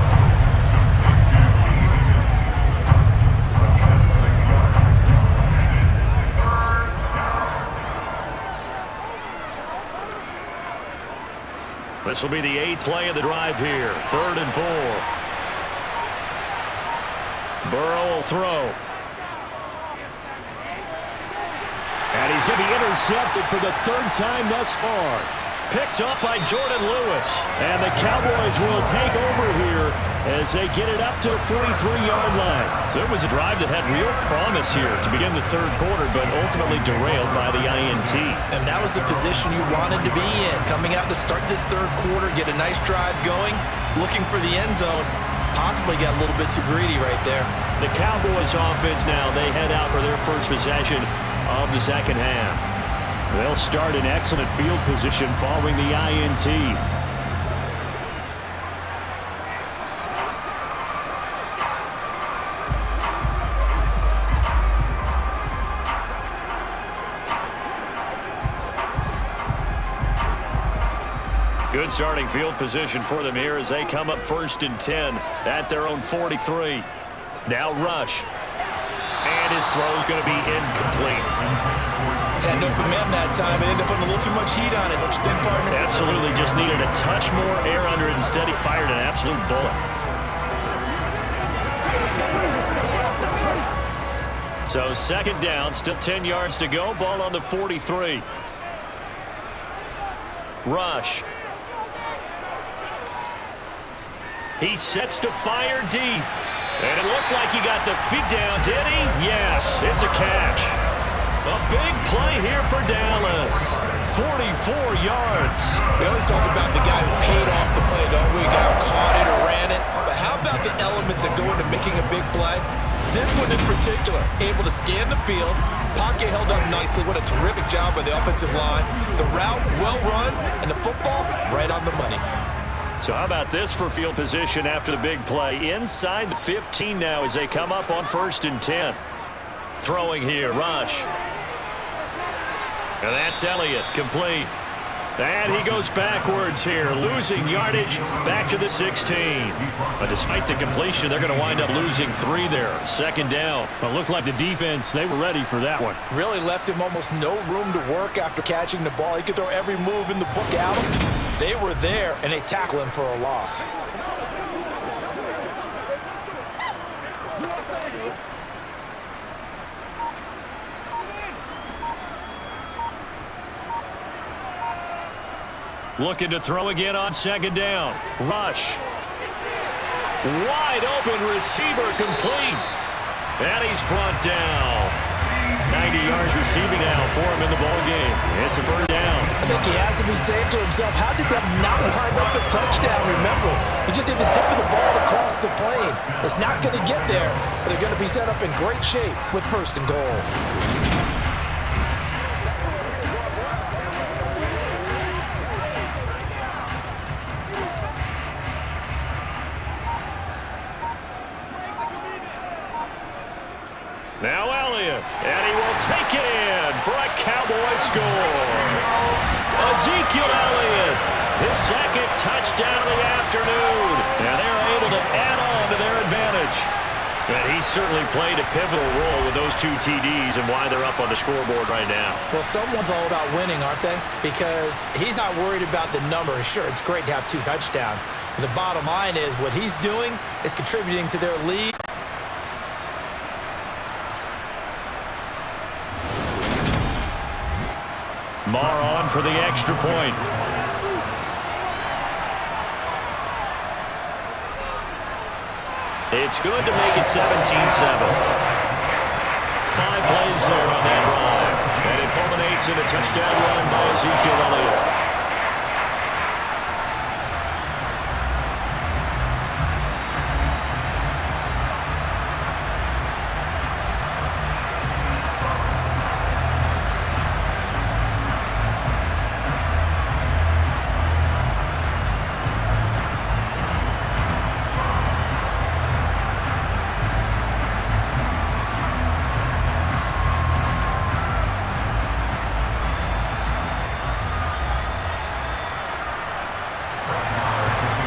This will be the 8th play of the drive here. 3rd and 4. Burrow will throw. And he's going to be intercepted for the 3rd time thus far. Picked up by Jordan Lewis. And the Cowboys will take over here as they get it up to the 43-yard line. So it was a drive that had real promise here to begin the 3rd quarter, but ultimately derailed by the INT. And that was the position you wanted to be in. Coming out to start this 3rd quarter, get a nice drive going, looking for the end zone. Possibly got a little bit too greedy right there. The Cowboys offense now, they head out for their first possession of the 2nd half. They'll start in excellent field position following the INT. Good starting field position for them here as they come up 1st and 10 at their own 43. Now Rush. And his throw's going to be incomplete. Had an open man that time and ended up putting a little too much heat on it. Don't you think, partner? Absolutely, just needed a touch more air under it. Instead, he fired an absolute bullet. So 2nd down, still 10 yards to go. Ball on the 43. Rush. He sets to fire deep. And it looked like he got the feet down, did he? Yes, it's a catch. A big play here for Dallas. 44 yards. We always talk about the guy who paid off the play, don't we? The guy who caught it or ran it. But how about the elements that go into making a big play? This one in particular, able to scan the field. Pocket held up nicely. What a terrific job by the offensive line. The route, well run, and the football, right on the money. So how about this for field position after the big play? Inside the 15 now as they come up on 1st and 10. Throwing here, Rush. And that's Elliott, complete. And he goes backwards here, losing yardage back to the 16. But despite the completion, they're going to wind up losing 3 there. 2nd down. Well, it looked like the defense, they were ready for that one. Really left him almost no room to work after catching the ball. He could throw every move in the book at him. They were there, and they tackle him for a loss. Looking to throw again on 2nd down. Rush. Wide open receiver complete. And he's brought down. 90 yards receiving now for him in the ball game. It's a 1st down. I think he has to be saying to himself, how did that not wind up the touchdown? Remember, he just hit the tip of the ball across the plane. It's not going to get there, but they're going to be set up in great shape with 1st and goal. Now Elliott, and he will take it in for a Cowboy score. Ezekiel Elliott, his 2nd touchdown of the afternoon, and they're able to add on to their advantage. But he certainly played a pivotal role with those 2 TDs and why they're up on the scoreboard right now. Well, someone's all about winning, aren't they? Because he's not worried about the number. Sure, it's great to have 2 touchdowns. But the bottom line is what he's doing is contributing to their lead. Marr on for the extra point. It's good to make it 17-7. 5 plays there on that drive. And it culminates in a touchdown run by Ezekiel Elliott.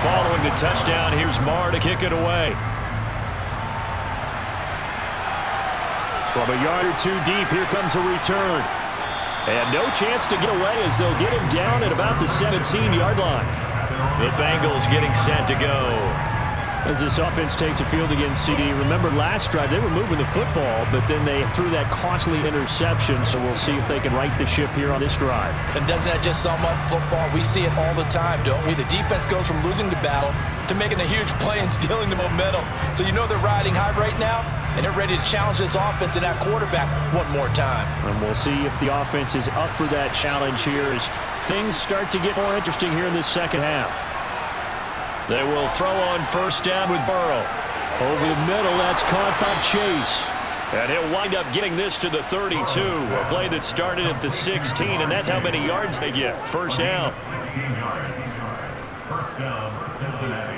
Following the touchdown, here's Marr to kick it away. From a yard or 2 deep, here comes a return. And no chance to get away as they'll get him down at about the 17-yard line. The Bengals getting set to go. As this offense takes a field against CD, remember last drive they were moving the football, but then they threw that costly interception, so we'll see if they can right the ship here on this drive. And doesn't that just sum up football? We see it all the time, don't we? The defense goes from losing the battle to making a huge play and stealing the momentum. So you know they're riding high right now, and they're ready to challenge this offense and that quarterback one more time. And we'll see if the offense is up for that challenge here as things start to get more interesting here in this second half. They will throw on first down with Burrow. Over the middle, that's caught by Chase. And he'll wind up getting this to the 32. A play that started at the 16, and that's how many yards they get. First down. First down, Cincinnati.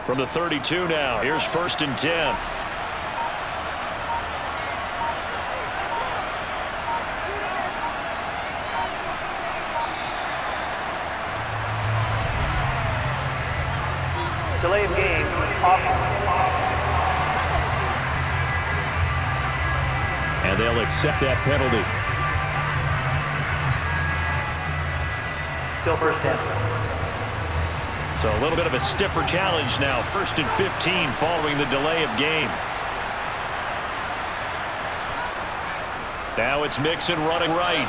From the 32 now, here's 1st and 10. Delay of game, offense. And they'll accept that penalty. Still first down. So a little bit of a stiffer challenge now. 1st and 15 following the delay of game. Now it's Mixon running right.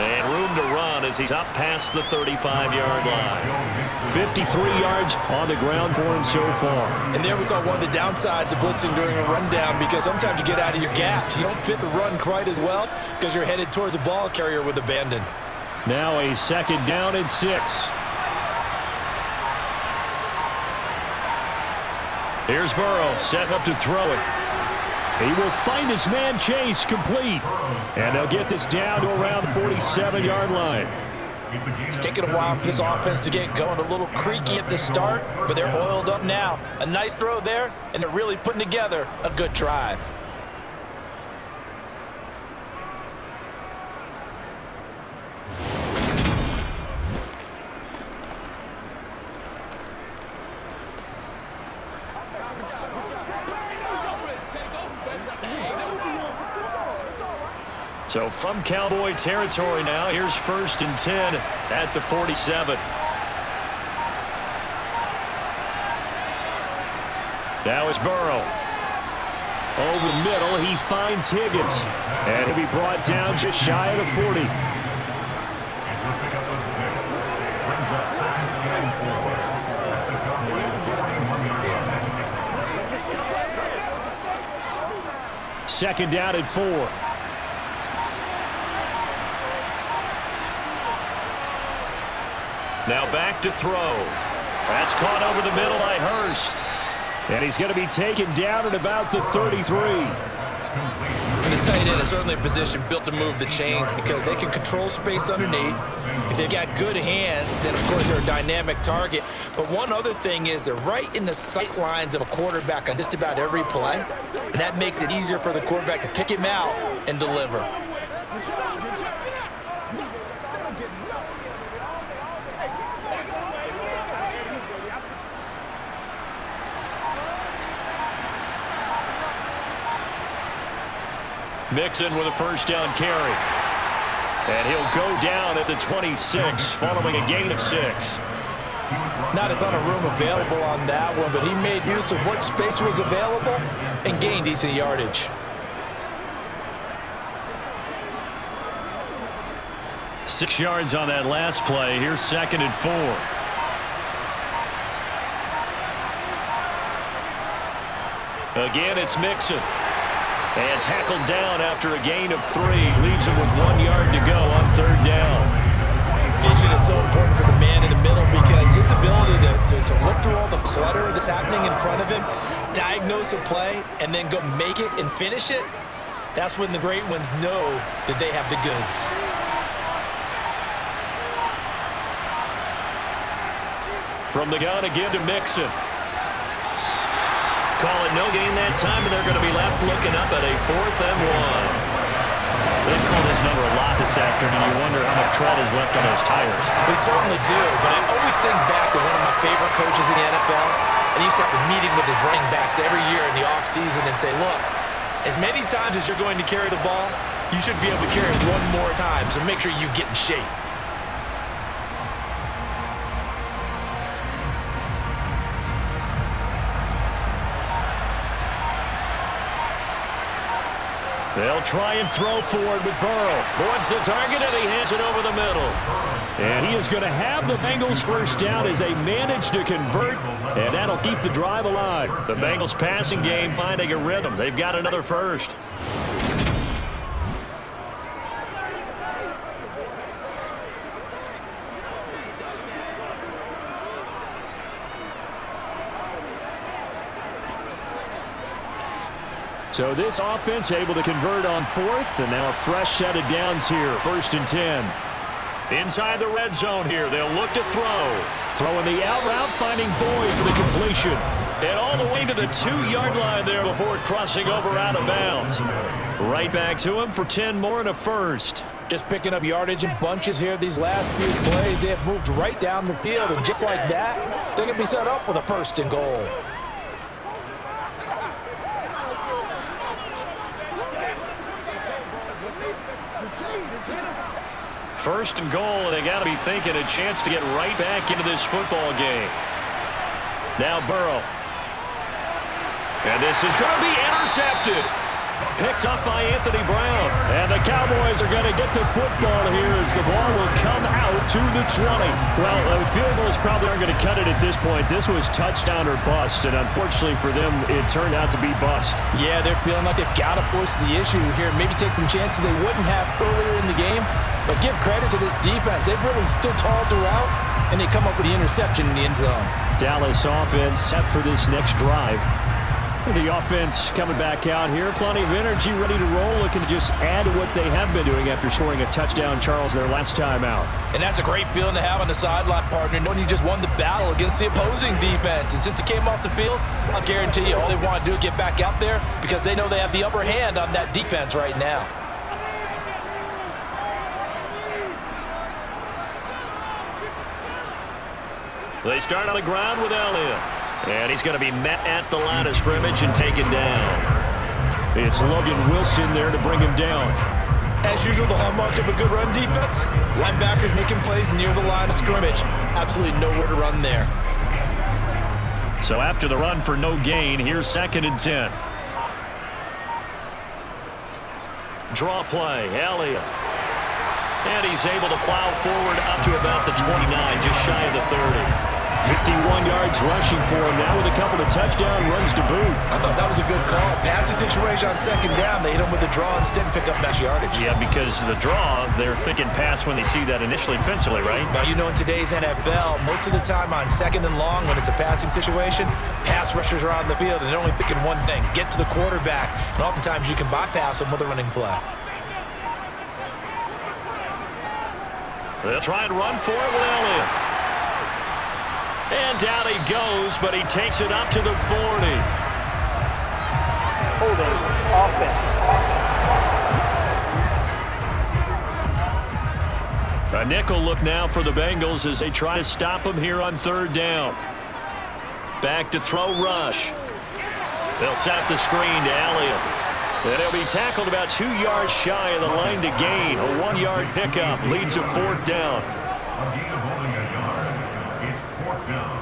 And room to run as he's up past the 35-yard line. 53 yards on the ground for him so far. And there we saw one of the downsides of blitzing during a rundown, because sometimes you get out of your gaps. You don't fit the run quite as well because you're headed towards the ball carrier with abandon. Now a 2nd down and 6. Here's Burrow, setting up to throw it. He will find his man Chase complete. And they'll get this down to around the 47-yard line. It's taken a while for this offense to get going. A little creaky at the start, but they're oiled up now. A nice throw there, and they're really putting together a good drive. So from Cowboy territory now, here's 1st and 10 at the 47. Now it's Burrow. Over the middle, he finds Higgins. And he'll be brought down just shy of the 40. Second down at 4. Now back to throw. That's caught over the middle by Hurst. And he's going to be taken down at about the 33. And the tight end is certainly a position built to move the chains because they can control space underneath. If They've got good hands. Then, of course, they're a dynamic target. But one other thing is they're right in the sight lines of a quarterback on just about every play. And that makes it easier for the quarterback to pick him out and deliver. Mixon with a first down carry. And he'll go down at the 26 following a gain of 6. Not a ton of room available on that one, but he made use of what space was available and gained decent yardage. 6 yards on that last play. Here's 2nd and 4. Again, it's Mixon. And tackled down after a gain of 3. Leaves him with 1 yard to go on 3rd down. Vision is so important for the man in the middle because his ability to look through all the clutter that's happening in front of him, diagnose a play, and then go make it and finish it, that's when the great ones know that they have the goods. From the gun again to Mixon. Call it no gain that time, and they're going to be left looking up at a 4th and 1. They've called his number a lot this afternoon. You wonder how much tread is left on those tires. We certainly do, but I always think back to one of my favorite coaches in the NFL, and he used to have a meeting with his running backs every year in the offseason and say, look, as many times as you're going to carry the ball, you should be able to carry it one more time, so make sure you get in shape. They'll try and throw forward with Burrow. Wants the target, and he hands it over the middle. And he is going to have the Bengals first down as they manage to convert, and that'll keep the drive alive. The Bengals passing game finding a rhythm. They've got another first. So this offense able to convert on 4th, and now a fresh set of downs here. 1st and 10. Inside the red zone here, they'll look to throw. Throwing the out route, finding Boyd for the completion. And all the way to the 2-yard line there before crossing over out of bounds. Right back to him for 10 more and a first. Just picking up yardage in bunches here these last few plays. They have moved right down the field, and just like that, they can be set up with a 1st and goal. First and goal, and they got to be thinking a chance to get right back into this football game. Now Burrow. And this is going to be intercepted. Picked up by Anthony Brown. And the Cowboys are going to get the football here as the ball will come out to the 20. Well, field goals probably aren't going to cut it at this point. This was touchdown or bust, and unfortunately for them, it turned out to be bust. Yeah, they're feeling like they've got to force the issue here. Maybe take some chances they wouldn't have earlier in the game. But give credit to this defense. They've really stood tall throughout, and they come up with the interception in the end zone. Dallas offense set for this next drive. The offense coming back out here. Plenty of energy, ready to roll, looking to just add to what they have been doing after scoring a touchdown, Charles, their last time out. And that's a great feeling to have on the sideline, partner, knowing you just won the battle against the opposing defense. And since it came off the field, I'll guarantee you all they want to do is get back out there because they know they have the upper hand on that defense right now. They start on the ground with Elliott. And he's going to be met at the line of scrimmage and taken down. It's Logan Wilson there to bring him down. As usual, the hallmark of a good run defense, linebackers making plays near the line of scrimmage. Absolutely nowhere to run there. So after the run for no gain, here's 2nd and 10. Draw play, Elliott. And he's able to plow forward up to about the 29, just shy of the 30. 51 yards rushing for him now with a couple of touchdown runs to boot. I thought that was a good call. Passing situation on 2nd down, they hit him with the draw instead and pick up nice yardage. Yeah, because the draw, they're thinking pass when they see that initially defensively, right? Now, you know, in today's NFL, most of the time on 2nd and long, when it's a passing situation, pass rushers are out in the field and they're only thinking one thing, get to the quarterback. And oftentimes you can bypass them with a running play. They'll try and run for it with Elliott. And down he goes, but he takes it up to the 40. Holding offense. A nickel look now for the Bengals as they try to stop him here on 3rd down. Back to throw rush. They'll set the screen to Elliott. And he'll be tackled about 2 yards shy of the line to gain. A 1-yard pickup leads to 4th down. Again, holding a yard. It's 4th down.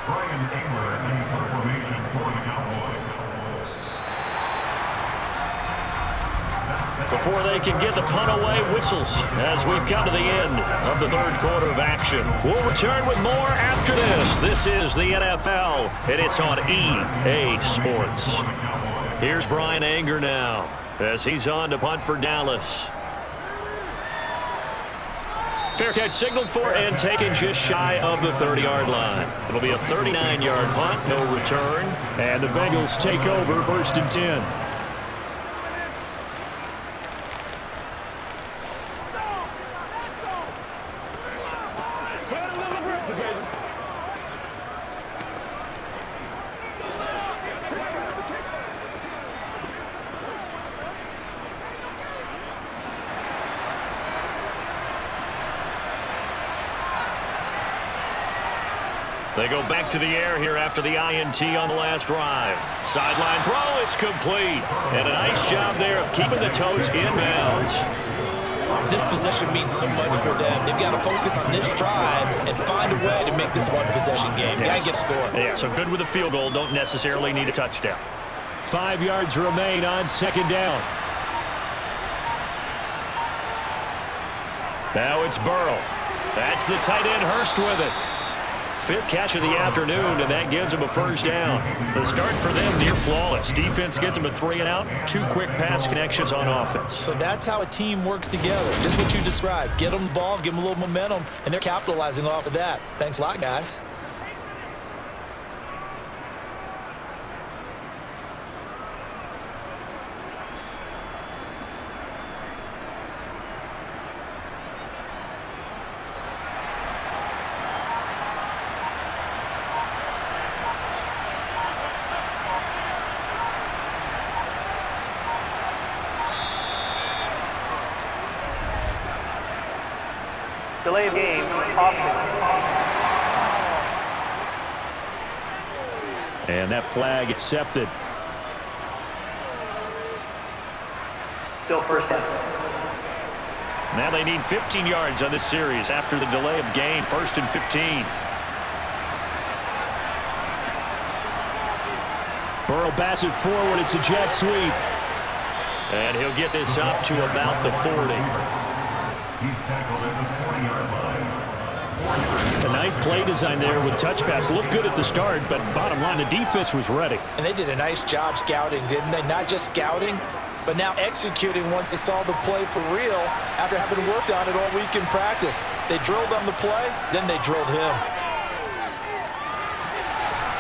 Brian Engler in formation for the Cowboys. Before they can get the punt away, whistles as we've come to the end of the 3rd quarter of action. We'll return with more after this. This is the NFL, and it's on EA Sports. Here's Brian Anger now as he's on to punt for Dallas. Fair catch signaled for and taken just shy of the 30-yard line. It'll be a 39-yard punt, no return. And the Bengals take over 1st and 10. They go back to the air here after the INT on the last drive. Sideline throw is complete. And a nice job there of keeping the toes inbounds. This possession means so much for them. They've got to focus on this drive and find a way to make this one-possession game. Got to get scored. Yeah, so good with a field goal. Don't necessarily need a touchdown. 5 yards remain on 2nd down. Now it's Burrow. That's the tight end Hurst with it. 5th catch of the afternoon, and that gives them a 1st down. The start for them near flawless. Defense gets them a 3-and-out. 2 quick pass connections on offense. So that's how a team works together. Just what you described. Get them the ball, give them a little momentum, and they're capitalizing off of that. Thanks a lot, guys. Delay of game, offense. And that flag accepted. Still 1st down. Now they need 15 yards on this series after the delay of game. 1st and 15. Burrow bats it forward. It's a jet sweep. And he'll get this up to about the 40. He's tackled at the 40-yard line. A nice play design there with touch pass. Looked good at the start, but bottom line, the defense was ready. And they did a nice job scouting, didn't they? Not just scouting, but now executing once they saw the play for real after having worked on it all week in practice. They drilled on the play, then they drilled him.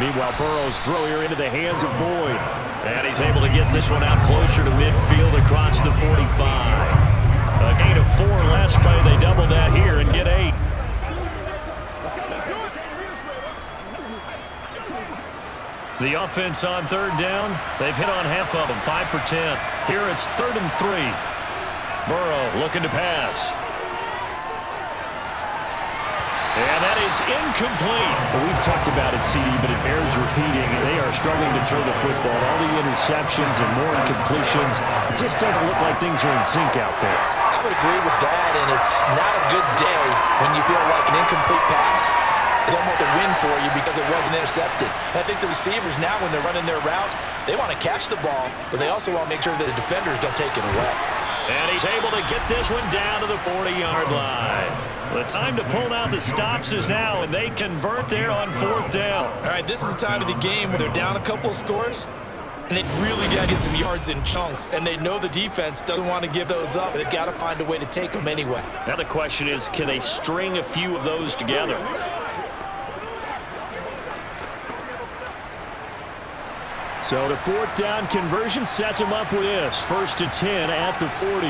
Meanwhile, Burrow's throw here into the hands of Boyd. And he's able to get this one out closer to midfield across the 45. A gain of 4 last play. They double that here and get 8. The offense on 3rd down. They've hit on half of them, 5 for 10. Here it's 3rd and 3. Burrow looking to pass. And that is incomplete. Well, we've talked about it, CD, but it bears repeating. They are struggling to throw the football. All the interceptions and more incompletions. It just doesn't look like things are in sync out there. I would agree with that, and it's not a good day when you feel like an incomplete pass is almost a win for you because it wasn't intercepted. And I think the receivers now, when they're running their route, they want to catch the ball, but they also want to make sure that the defenders don't take it away. And he's able to get this one down to the 40-yard line. The time to pull out the stops is now, and they convert there on 4th down. All right, this is the time of the game where they're down a couple of scores, and they really got to get some yards in chunks, and they know the defense doesn't want to give those up. They've got to find a way to take them anyway. Now the question is, can they string a few of those together? So the fourth down conversion sets him up with this. 1st and 10 at the 40.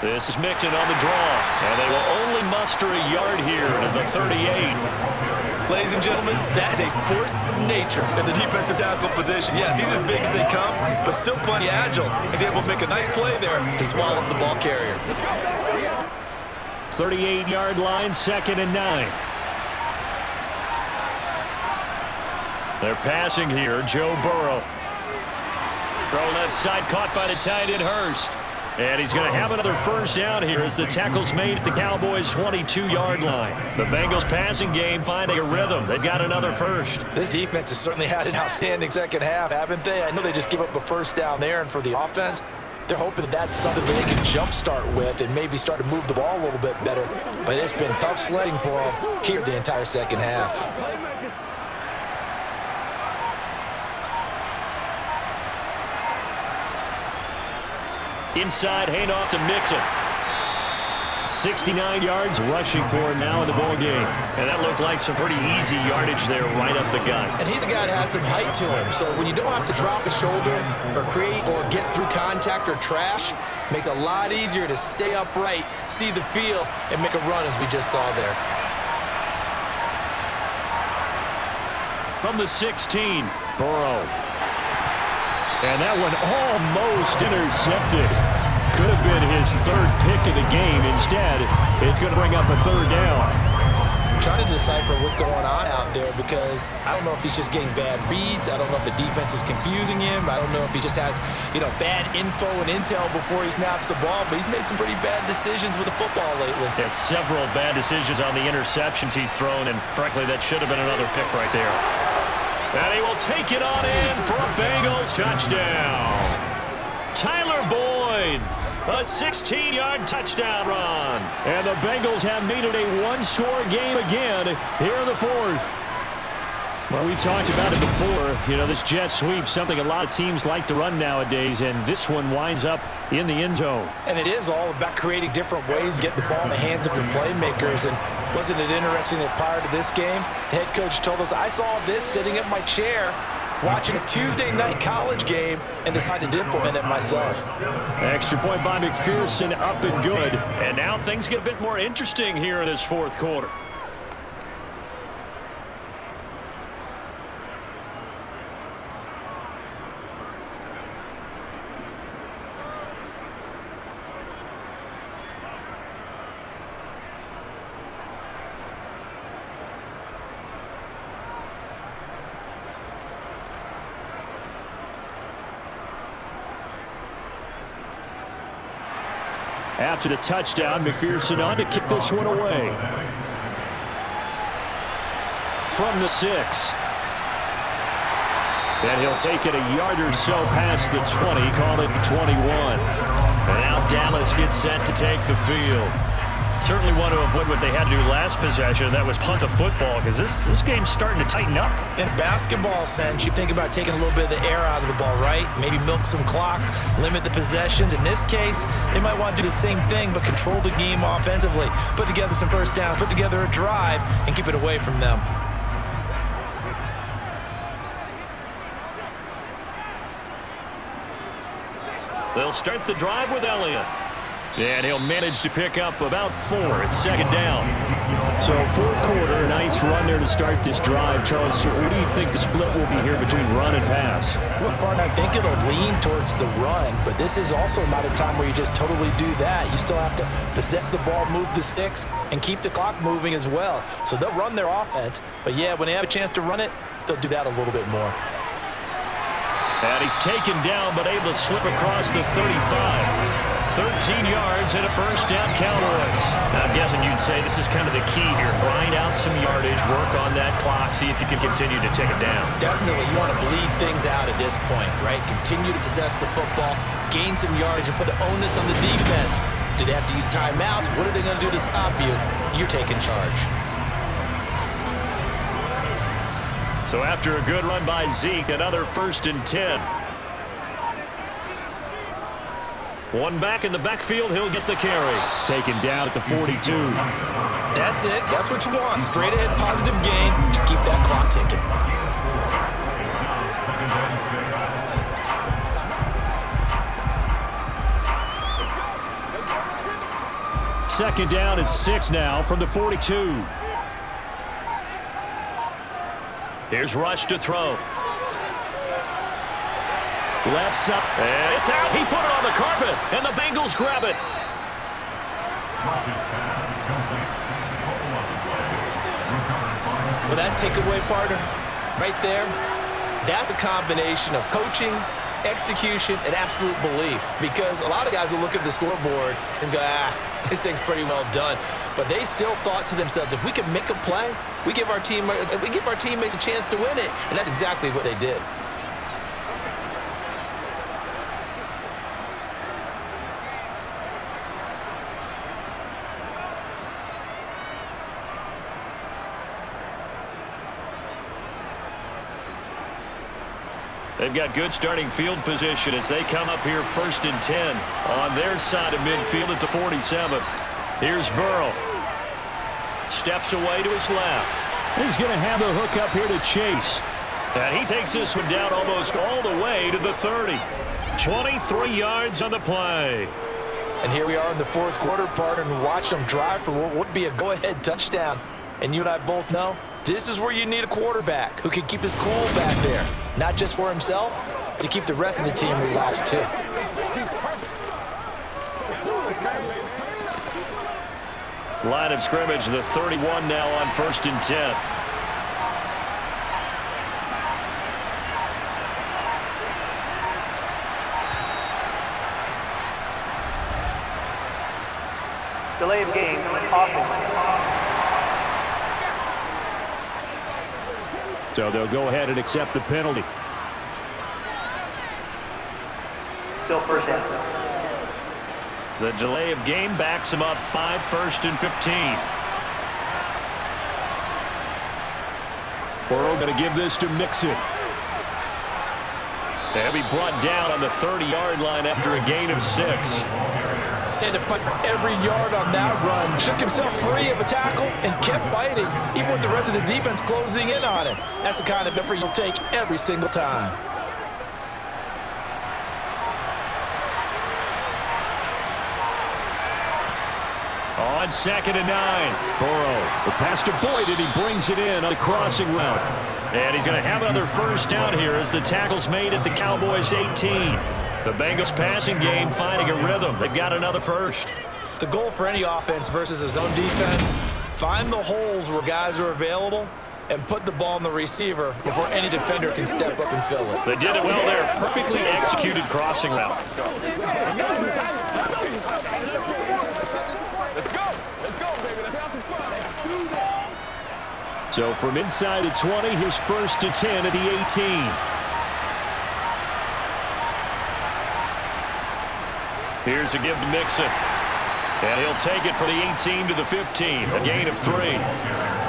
This is Mixon on the draw, and they will only muster a yard here to the 38. Ladies and gentlemen, that is a force of nature in the defensive tackle position. Yes, he's as big as they come, but still plenty agile. He's able to make a nice play there to swallow up the ball carrier. 38-yard line, 2nd and 9. They're passing here, Joe Burrow. Throw left side, caught by the tight end Hurst. And he's going to have another first down here as the tackle's made at the Cowboys' 22-yard line. The Bengals passing game finding a rhythm. They've got another first. This defense has certainly had an outstanding second half, haven't they? I know they just give up a first down there, and for the offense, they're hoping that that's something that they can jumpstart with and maybe start to move the ball a little bit better. But it's been tough sledding for them here the entire second half. Inside, handoff to Mixon. 69 yards rushing for him now in the ball game. And that looked like some pretty easy yardage there right up the gut. And he's a guy that has some height to him, so when you don't have to drop a shoulder or create or get through contact or trash, makes it a lot easier to stay upright, see the field, and make a run as we just saw there. From the 16, Burrow. And that one almost intercepted. Could have been his 3rd pick of the game. Instead, it's going to bring up a 3rd down. I'm trying to decipher what's going on out there because I don't know if he's just getting bad reads. I don't know if the defense is confusing him. I don't know if he just has, bad info and intel before he snaps the ball. But he's made some pretty bad decisions with the football lately. Yeah, several bad decisions on the interceptions he's thrown, and frankly, that should have been another pick right there. And he will take it on in for a Bengals touchdown. Tyler Boyd, a 16-yard touchdown run. And the Bengals have made it a one-score game again here in the 4th. Well, we talked about it before. This jet sweep, something a lot of teams like to run nowadays, and this one winds up in the end zone. And it is all about creating different ways to get the ball in the hands of your playmakers. And wasn't it interesting that prior to this game, the head coach told us, I saw this sitting at my chair watching a Tuesday night college game and decided to implement it myself. Extra point by McPherson, up and good. And now things get a bit more interesting here in this 4th quarter. After the touchdown, McPherson on to kick this one away. From the 6. And he'll take it a yard or so past the 20, call it 21. And now Dallas gets set to take the field. Certainly want to avoid what they had to do last possession. That was punt the football, because this game's starting to tighten up. In basketball sense, you think about taking a little bit of the air out of the ball, right? Maybe milk some clock, limit the possessions. In this case, they might want to do the same thing, but control the game offensively. Put together some first downs, put together a drive, and keep it away from them. They'll start the drive with Elliott. And he'll manage to pick up about 4. It's 2nd down. So 4th quarter, nice run there to start this drive. Charles, what do you think the split will be here between run and pass? Well, partner, I think it'll lean towards the run, but this is also not a time where you just totally do that. You still have to possess the ball, move the sticks, and keep the clock moving as well. So they'll run their offense, but yeah, when they have a chance to run it, they'll do that a little bit more. And he's taken down, but able to slip across the 35. 13 yards and a first down, Cowboys. I'm guessing you'd say this is kind of the key here. Grind out some yardage, work on that clock, see if you can continue to take it down. Definitely, you want to bleed things out at this point, right? Continue to possess the football, gain some yardage, and put the onus on the defense. Do they have to use timeouts? What are they going to do to stop you? You're taking charge. So after a good run by Zeke, another 1st and 10. One back in the backfield, he'll get the carry. Taken down at the 42. That's it. That's what you want. Straight ahead, positive gain. Just keep that clock ticking. Second down and 6 now from the 42. Here's Rush to throw. Left side. And it's out. He put it on the carpet, and the Bengals grab it. Well, that takeaway, partner, right there, that's a combination of coaching, execution, and absolute belief. Because a lot of guys will look at the scoreboard and go, this thing's pretty well done. But they still thought to themselves, if we can make a play, we give our teammates a chance to win it. And that's exactly what they did. They've got good starting field position as they come up here 1st and 10 on their side of midfield at the 47. Here's Burrow. Steps away to his left. He's going to have the hook up here to Chase. And he takes this one down almost all the way to the 30. 23 yards on the play. And here we are in the 4th quarter, partner, and watch them drive for what would be a go-ahead touchdown. And you and I both know this is where you need a quarterback who can keep his cool back there. Not just for himself, but to keep the rest of the team relaxed too. Line of scrimmage, the 31 now on 1st and 10. Delay of game, offense. So they'll go ahead and accept the penalty. Still first down. The delay of game backs him up 5, 1st and 15. Burrow going to give this to Mixon. They'll be brought down on the 30-yard line after a gain of 6. Had to fight for every yard on that run. Shook himself free of a tackle and kept fighting, even with the rest of the defense closing in on him. That's the kind of effort you'll take every single time. On 2nd and 9. Burrow. The pass to Boyd, and he brings it in on the crossing route. And he's going to have another first down here as the tackle's made at the Cowboys' 18. The Bengals passing game finding a rhythm. They've got another first. The goal for any offense versus his own defense, find the holes where guys are available and put the ball in the receiver before any defender can step up and fill it. They did it well there. Perfectly executed crossing route. So from inside the 20, here's 1st to 10 at the 18. Here's a give to Mixon. And he'll take it for the 18 to the 15. A gain of 3.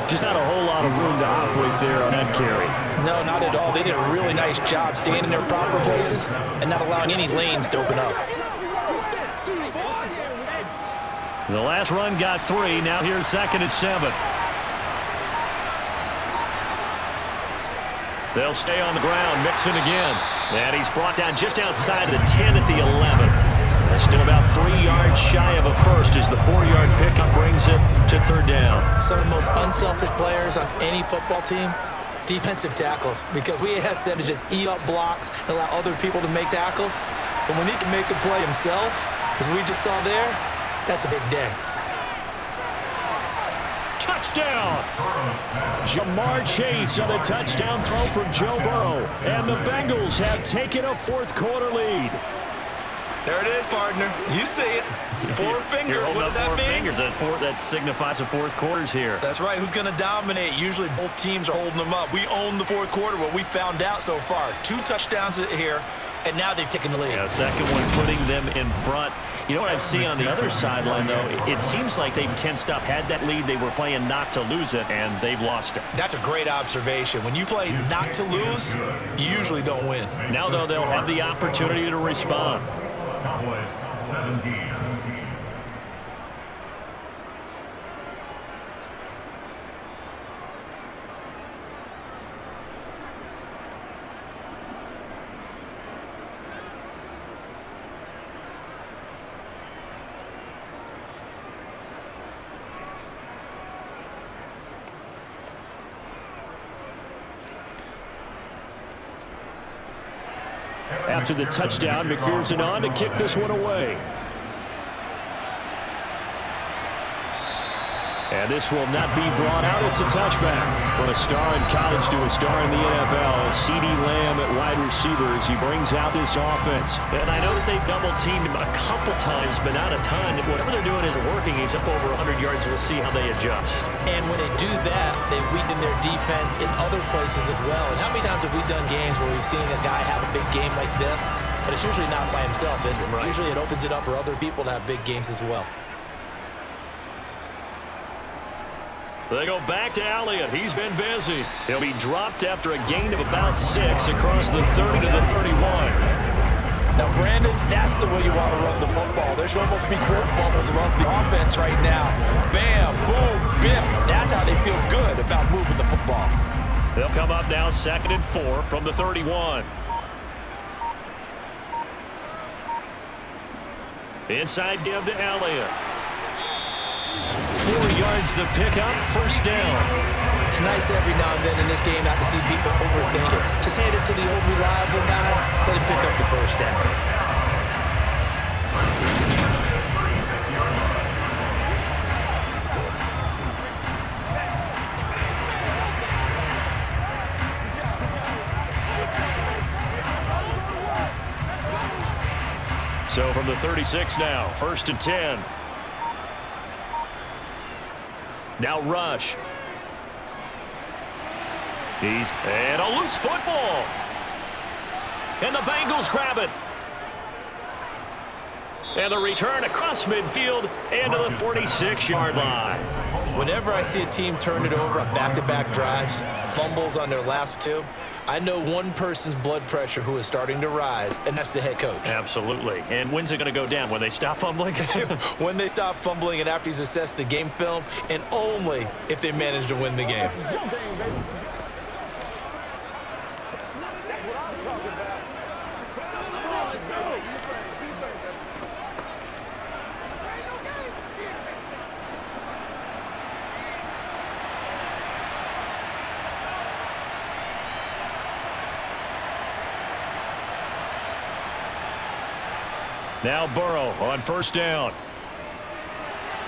Just not a whole lot of room to operate there on that carry. No, not at all. They did a really nice job staying in their proper places and not allowing any lanes to open up. The last run got 3. Now here's 2nd and 7. They'll stay on the ground. Mixon again. And he's brought down just outside of the 10 at the 11. Still about 3 yards shy of a first as the 4-yard pickup brings it to 3rd down. Some of the most unselfish players on any football team, defensive tackles, because we ask them to just eat up blocks and allow other people to make tackles. But when he can make a play himself, as we just saw there, that's a big day. Touchdown! Jamar Chase on the touchdown throw from Joe Burrow. And the Bengals have taken a 4th quarter lead. There it is, partner. You see it. 4 fingers. What does that mean? 4 fingers. That signifies the 4th quarter's here. That's right. Who's going to dominate? Usually both teams are holding them up. We own the 4th quarter, what we found out so far. 2 touchdowns here, and now they've taken the lead. Yeah, second one putting them in front. You know what I see on the other sideline, though? It seems like they've tensed up. Had that lead, they were playing not to lose it, and they've lost it. That's a great observation. When you play not to lose, you usually don't win. Now, though, they'll have the opportunity to respond. Cowboys 17. after the touchdown. McPherson on to kick this one away. And this will not be brought out. It's a touchback. From a star in college to a star in the NFL, CeeDee Lamb at wide receiver as he brings out this offense. And I know that they've double-teamed him a couple times, but not a ton. Whatever they're doing isn't working. He's up over 100 yards. We'll see how they adjust. And when they do that, they weaken their defense in other places as well. And how many times have we done games where we've seen a guy have a big game like this? But it's usually not by himself, is it? Right. Usually it opens it up for other people to have big games as well. They go back to Elliott. He's been busy. He'll be dropped after a gain of about 6 across the 30 to the 31. Now, Brandon, that's the way you want to run the football. There should almost be quote bubbles above the offense right now. Bam, boom, biff. That's how they feel good about moving the football. They'll come up now 2nd and 4 from the 31. Inside give to Elliott. 4 yards the pickup, first down. It's nice every now and then in this game not to see people overthink it. Just hand it to the old reliable guy, let him pick up the first down. So from the 36 now, 1st and 10. Now rush. And a loose football. And the Bengals grab it. And the return across midfield and to the 46-yard line. Whenever I see a team turn it over on back-to-back drives, fumbles on their last 2, I know one person's blood pressure who is starting to rise, and that's the head coach. Absolutely. And when's it going to go down? When they stop fumbling? When they stop fumbling and after he's assessed the game film, and only if they manage to win the game. Now Burrow on 1st down.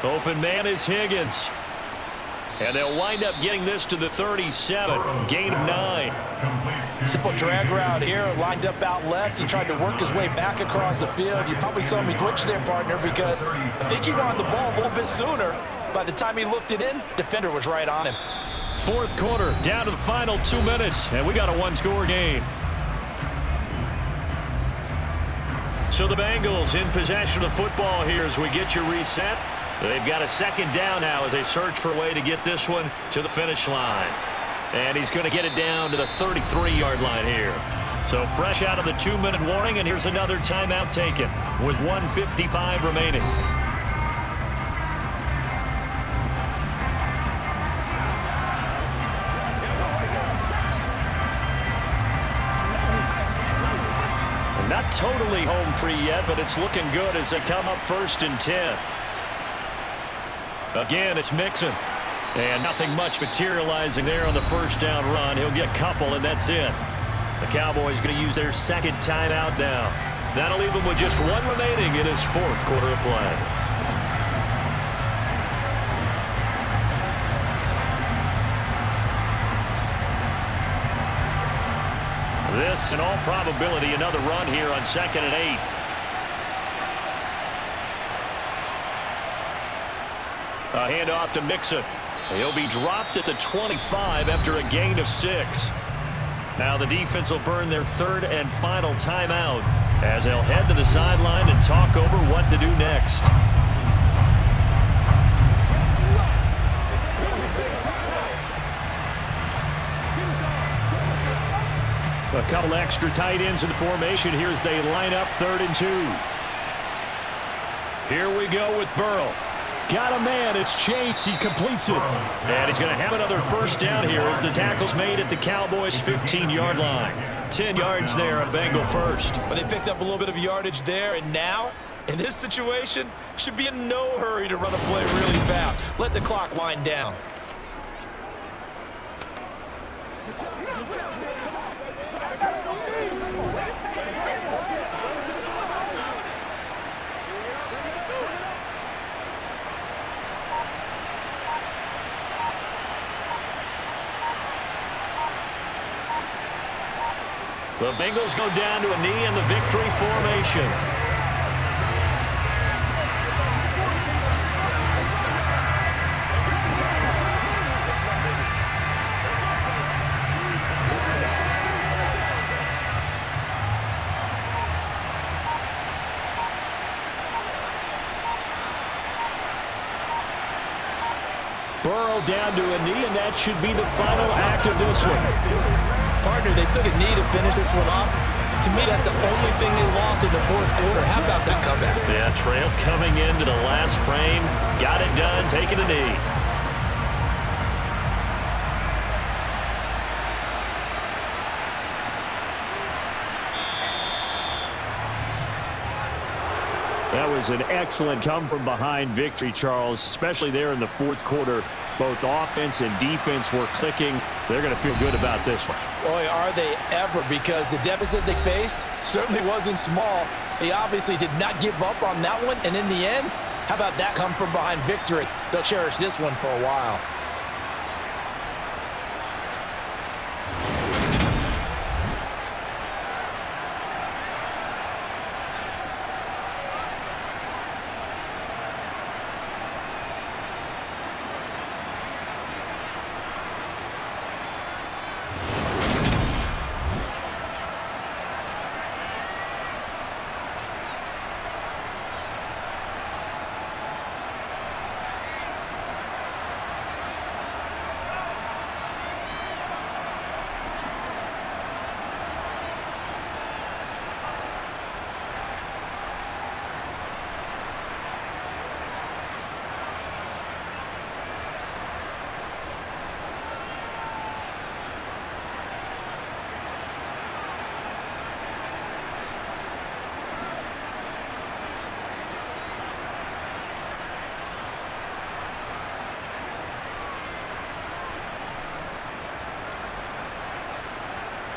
Open man is Higgins. And they'll wind up getting this to the 37. Gain of 9. Simple drag route here. Lined up out left. He tried to work his way back across the field. You probably saw me twitch there, partner, because I think he wanted the ball a little bit sooner. By the time he looked it in, defender was right on him. 4th quarter, down to the final 2 minutes, and we got a 1-score game. So the Bengals in possession of the football here as we get you reset. They've got a 2nd down now as they search for a way to get this one to the finish line. And he's going to get it down to the 33-yard line here. So fresh out of the 2-minute warning, and here's another timeout taken with 1:55 remaining. Not totally home free yet, but it's looking good as they come up 1st and 10. Again, it's Mixon. And nothing much materializing there on the 1st down run. He'll get a couple, and that's it. The Cowboys going to use their 2nd timeout now. That'll leave them with just 1 remaining in his 4th quarter of play. This, in all probability, another run here on 2nd and 8. A handoff to Mixon. He'll be dropped at the 25 after a gain of 6. Now the defense will burn their 3rd and final timeout as they'll head to the sideline and talk over what to do next. A couple extra tight ends in formation here as they line up 3rd and 2. Here we go with Burrow. Got a man. It's Chase. He completes it. And he's going to have another 1st down here as the tackle's made at the Cowboys' 15-yard line. 10 yards there on Bengal 1st. But they picked up a little bit of yardage there, and now, in this situation, should be in no hurry to run a play really fast. Let the clock wind down. The Bengals go down to a knee in the victory formation. Burrow down to a knee, and that should be the final act of this one. Partner, they took a knee to finish this one off. To me, that's the only thing they lost in the fourth quarter. How about that comeback? Yeah, trailed coming into the last frame. Got it done, taking a knee. That was an excellent come-from-behind victory, Charles, especially there in the fourth quarter. Both offense and defense were clicking. They're going to feel good about this one. Boy, are they ever, because the deficit they faced certainly wasn't small. They obviously did not give up on that one, and in the end, how about that come-from-behind victory? They'll cherish this one for a while.